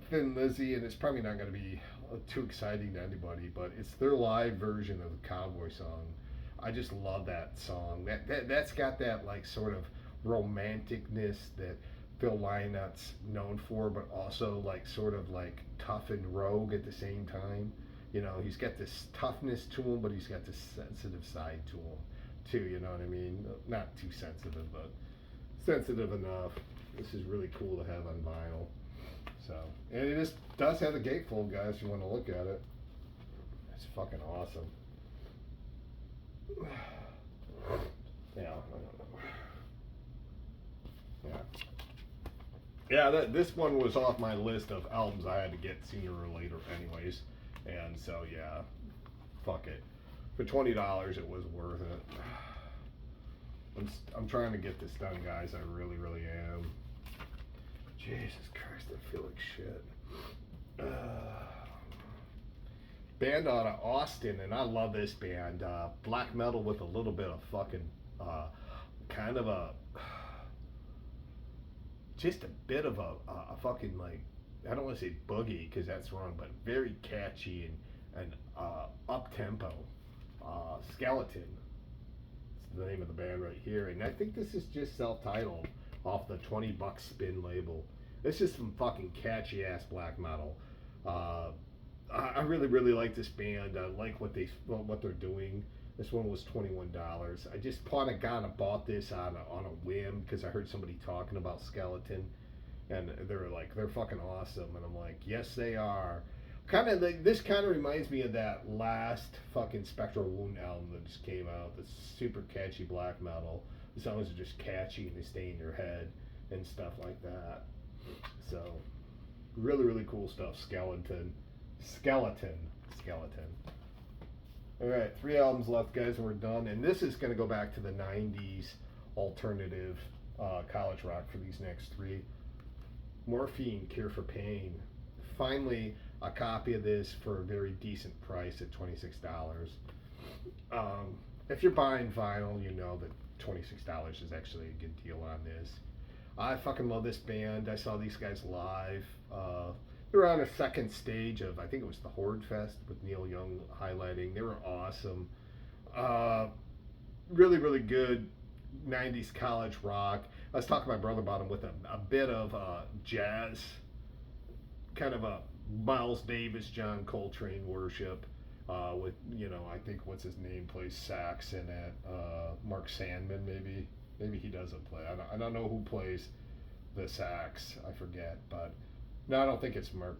Thin Lizzy, and it's probably not going to be too exciting to anybody, but it's their live version of the Cowboy song. I just love that song. That's got that like sort of romanticness that Phil Lynot's known for, but also like sort of like tough and rogue at the same time. You know, he's got this toughness to him, but he's got this sensitive side to him too. You know what I mean? Not too sensitive, but sensitive enough. This is really cool to have on vinyl. So, and it just does have a gatefold, guys. If you want to look at it, it's fucking awesome. Yeah. Yeah. Yeah, this one was off my list of albums I had to get sooner or later anyways. And so, yeah, fuck it. For $20, it was worth it. I'm trying to get this done, guys. I really, really am. Jesus Christ, I feel like shit. Band out of Austin, and I love this band. Black metal with a little bit of fucking, kind of a... just a bit of a fucking like, I don't want to say boogie because that's wrong, but very catchy and up tempo. Skeleton, it's the name of the band right here, and I think this is just self-titled off the $20 Spin label. This is some fucking catchy ass black metal. I really, really like this band. I like what they're doing. This one was $21. I just kind of bought this on a whim because I heard somebody talking about Skeleton, and they're fucking awesome, and I'm like, yes they are. Kind of like this kind of reminds me of that last fucking Spectral Wound album that just came out. The super catchy black metal. The songs are just catchy and they stay in your head and stuff like that. So really, really cool stuff. Skeleton. All right, 3 albums left, guys, and we're done. And this is going to go back to the '90s alternative college rock for these next 3. Morphine, Cure for Pain. Finally, a copy of this for a very decent price at $26. If you're buying vinyl, you know that $26 is actually a good deal on this. I fucking love this band. I saw these guys live. They were on a second stage of, I think it was the Horde Fest with Neil Young highlighting. They were awesome. Really, really good 90s college rock. I was talking to my brother about them with a bit of jazz, kind of a Miles Davis, John Coltrane worship. With, I think what's his name plays sax in it. Mark Sandman, maybe. Maybe he doesn't play. I don't know who plays the sax. I forget, but no, I don't think it's Mark.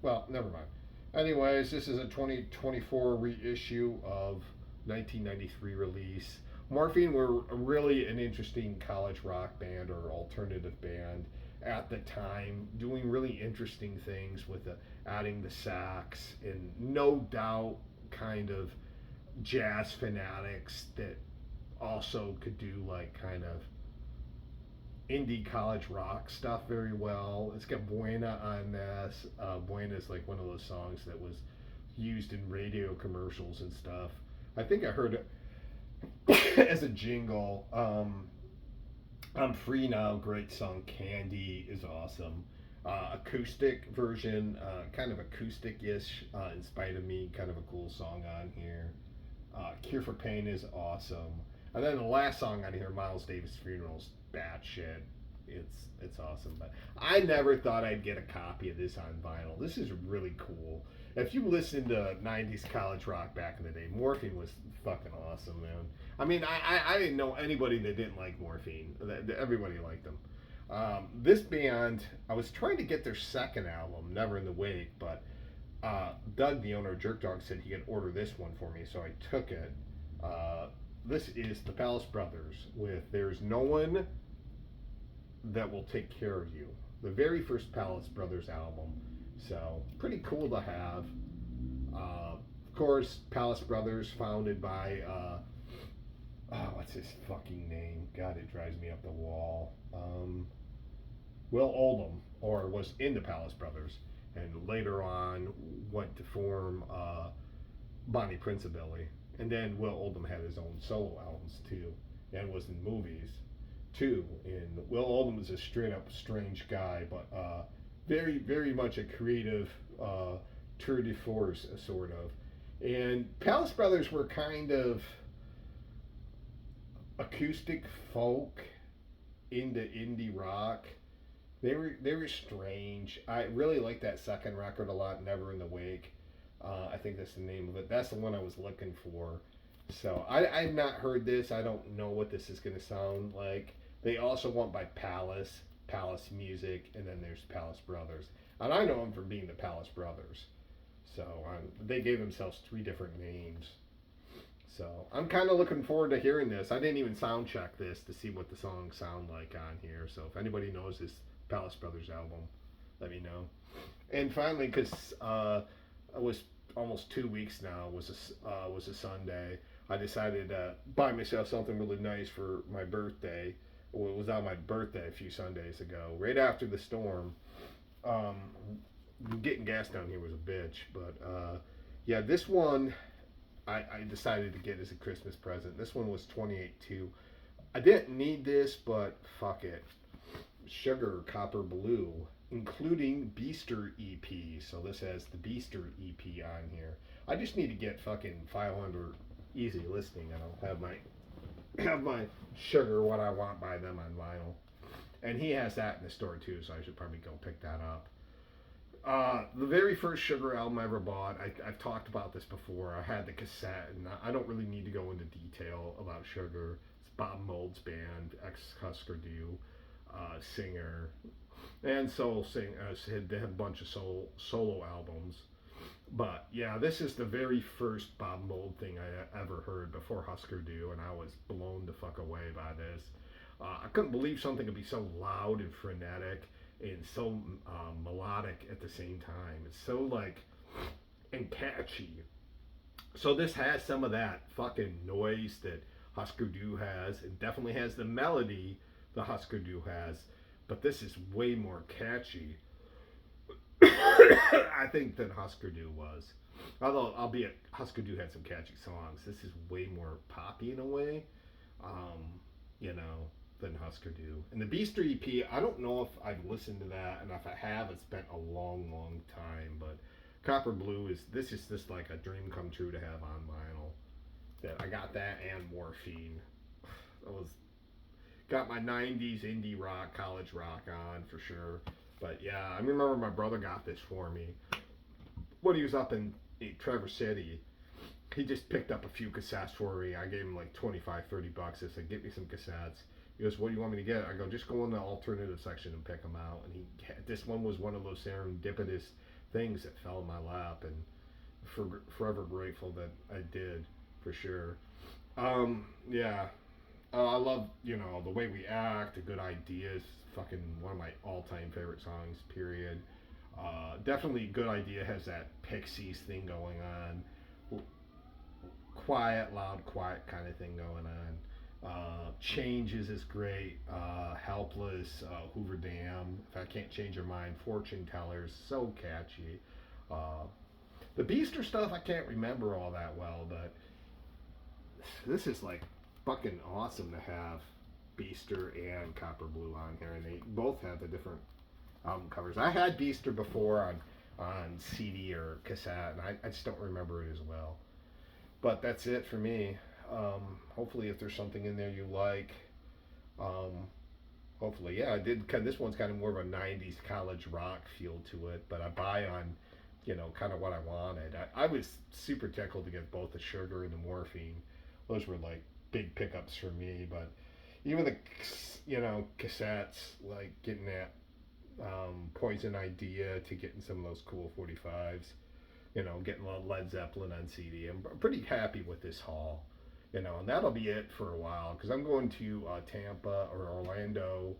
Well, never mind. Anyways, this is a 2024 reissue of 1993 release. Morphine were really an interesting college rock band or alternative band at the time, doing really interesting things with adding the sax and no doubt kind of jazz fanatics that also could do like kind of indie college rock stuff very well. It's got Buena on this. Buena is like one of those songs that was used in radio commercials and stuff. I think I heard it as a jingle. I'm Free Now, great song. Candy is awesome. Acoustic version, kind of acoustic-ish, In Spite of Me, kind of a cool song on here. Cure for Pain is awesome. And then the last song on here, Miles Davis Funeral's batshit. It's awesome. But I never thought I'd get a copy of this on vinyl. This is really cool. If you listen to 90s college rock back in the day, Morphine was fucking awesome, man. I mean, I didn't know anybody that didn't like Morphine. Everybody liked them. This band, I was trying to get their second album, Never in the Wake, but Doug, the owner of Jerk Dog, said he could order this one for me, so I took it. This is the Palace Brothers with There's No One That Will Take Care of You. The very first Palace Brothers album. So, pretty cool to have. Of course, Palace Brothers, founded by, what's his fucking name? God, it drives me up the wall. Will Oldham, or was in the Palace Brothers, and later on went to form Bonnie Prince-A-Billy. And then Will Oldham had his own solo albums too, and was in movies too. And Will Oldham is a straight up strange guy, but very, very much a creative tour de force, sort of. And Palace Brothers were kind of acoustic folk into indie rock. They were strange. I really like that second record a lot, Never in the Wake. I think that's the name of it. That's the one I was looking for. So I've not heard this. I don't know what this is going to sound like. They also went by Palace Music, and then there's Palace Brothers. And I know them from being the Palace Brothers. So they gave themselves 3 different names. So I'm kind of looking forward to hearing this. I didn't even sound check this to see what the songs sound like on here. So if anybody knows this Palace Brothers album, let me know. And finally, because it was almost 2 weeks now, was a Sunday, I decided to buy myself something really nice for my birthday. Well, it was on my birthday a few Sundays ago, right after the storm. Getting gas down here was a bitch, but yeah, this one I decided to get as a Christmas present. This one was 28.2. I didn't need this, but fuck it. Sugar Copper Blue, including Beaster EP. So this has the Beaster EP on here. I just need to get fucking 500 easy listening, and I'll have my Sugar What I Want by them on vinyl. And he has that in the store too, so I should probably go pick that up. The very first Sugar album I ever bought, I've talked about this before. I had the cassette, and I don't really need to go into detail about Sugar. It's Bob Mould's band, ex-Husker Du singer, and soul singer. They had a bunch of solo albums. But yeah, this is the very first Bob Mould thing I ever heard before Husker Du, and I was blown the fuck away by this. I couldn't believe something could be so loud and frenetic and so melodic at the same time. It's so like and catchy. So this has some of that fucking noise that Husker Du has. It definitely has the melody the Husker Du has, but this is way more catchy. I think than Husker Du was. Although, albeit Husker Du had some catchy songs, this is way more poppy in a way, um, you know, than Husker Du. And the Beaster EP, I don't know if I've listened to that, and if I have, it's been a long, long time. But Copper Blue is this is just like a dream come true to have on vinyl. That I got that and Morphine. I was got my '90s indie rock, college rock on for sure. But yeah, I remember my brother got this for me when he was up in Traverse City. He just picked up a few cassettes for me. I gave him like 25, $30. I said, get me some cassettes. He goes, what do you want me to get? I go, just go in the alternative section and pick them out. And this one was one of those serendipitous things that fell in my lap, and forever grateful that I did, for sure. Yeah, I love, the way we act, the good ideas. Fucking one of my all-time favorite songs. Period. Definitely, Good Idea has that Pixies thing going on. Quiet, loud, quiet kind of thing going on. Changes is great. Helpless, Hoover Dam. If I Can't Change Your Mind, Fortune Tellers, so catchy. Uh, the Beaster stuff I can't remember all that well, but this is like fucking awesome to have Beaster and Copper Blue on here, and they both have the different album covers. I had Beaster before on CD or cassette, and I just don't remember it as well. But that's it for me. Hopefully, if there's something in there you like, um, hopefully, yeah, I did. This one's kind of more of a '90s college rock feel to it, but I buy on, kind of what I wanted. I was super tickled to get both the Sugar and the Morphine. Those were like big pickups for me, but even the cassettes, like getting that Poison Idea to getting some of those cool 45s, getting a little Led Zeppelin on CD. I'm pretty happy with this haul, and that'll be it for a while because I'm going to Tampa or Orlando,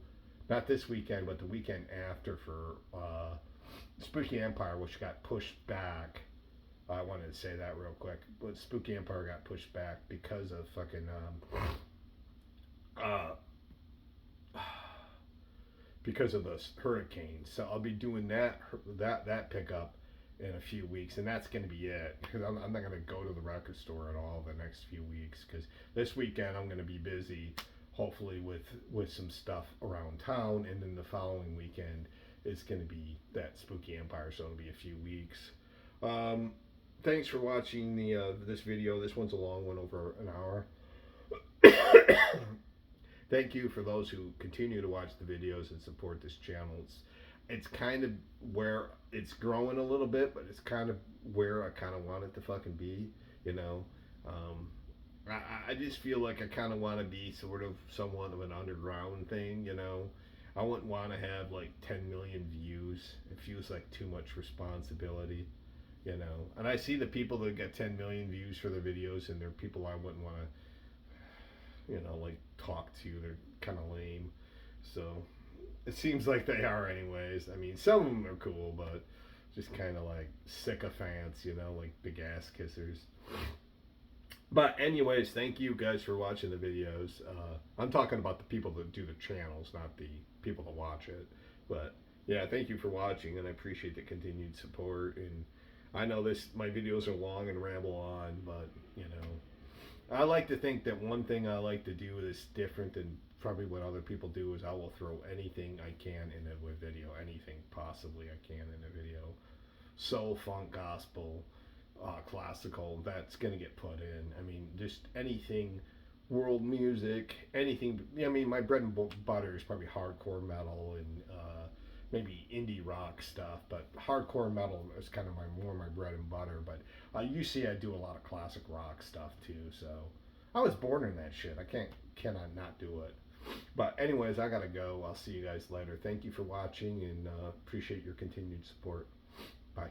not this weekend, but the weekend after for Spooky Empire, which got pushed back. I wanted to say that real quick, but Spooky Empire got pushed back because of fucking uh, because of the hurricane. So I'll be doing that pickup in a few weeks, and that's going to be it because I'm not going to go to the record store at all the next few weeks because this weekend I'm going to be busy, hopefully with some stuff around town, and then the following weekend is going to be that Spooky Empire, so it'll be a few weeks. Thanks for watching this video. This one's a long one, over an hour. Thank you for those who continue to watch the videos and support this channel. It's kind of where it's growing a little bit, but it's kind of where I kind of want it to fucking be, Um, I just feel like I kind of want to be sort of somewhat of an underground thing, I wouldn't want to have like 10 million views. It feels like too much responsibility, And I see the people that get 10 million views for their videos, and they're people I wouldn't want to, like talk to. They're kind of lame. So it seems like they are anyways. I mean, some of them are cool, but just kind of like sycophants, like big ass kissers. But anyways, thank you guys for watching the videos. I'm talking about the people that do the channels, not the people that watch it. But yeah, thank you for watching, and I appreciate the continued support. And I know my videos are long and ramble on, but I like to think that one thing I like to do is different than probably what other people do is I will throw anything I can in a video, anything possibly I can in a video. Soul, funk, gospel, classical, that's going to get put in. I mean, just anything, world music, anything. I mean, my bread and butter is probably hardcore metal and maybe indie rock stuff, but hardcore metal is kind of more my bread and butter. But you see I do a lot of classic rock stuff too, so I was born in that shit. I cannot not do it. But anyways, I gotta go. I'll see you guys later. Thank you for watching, and appreciate your continued support. Bye.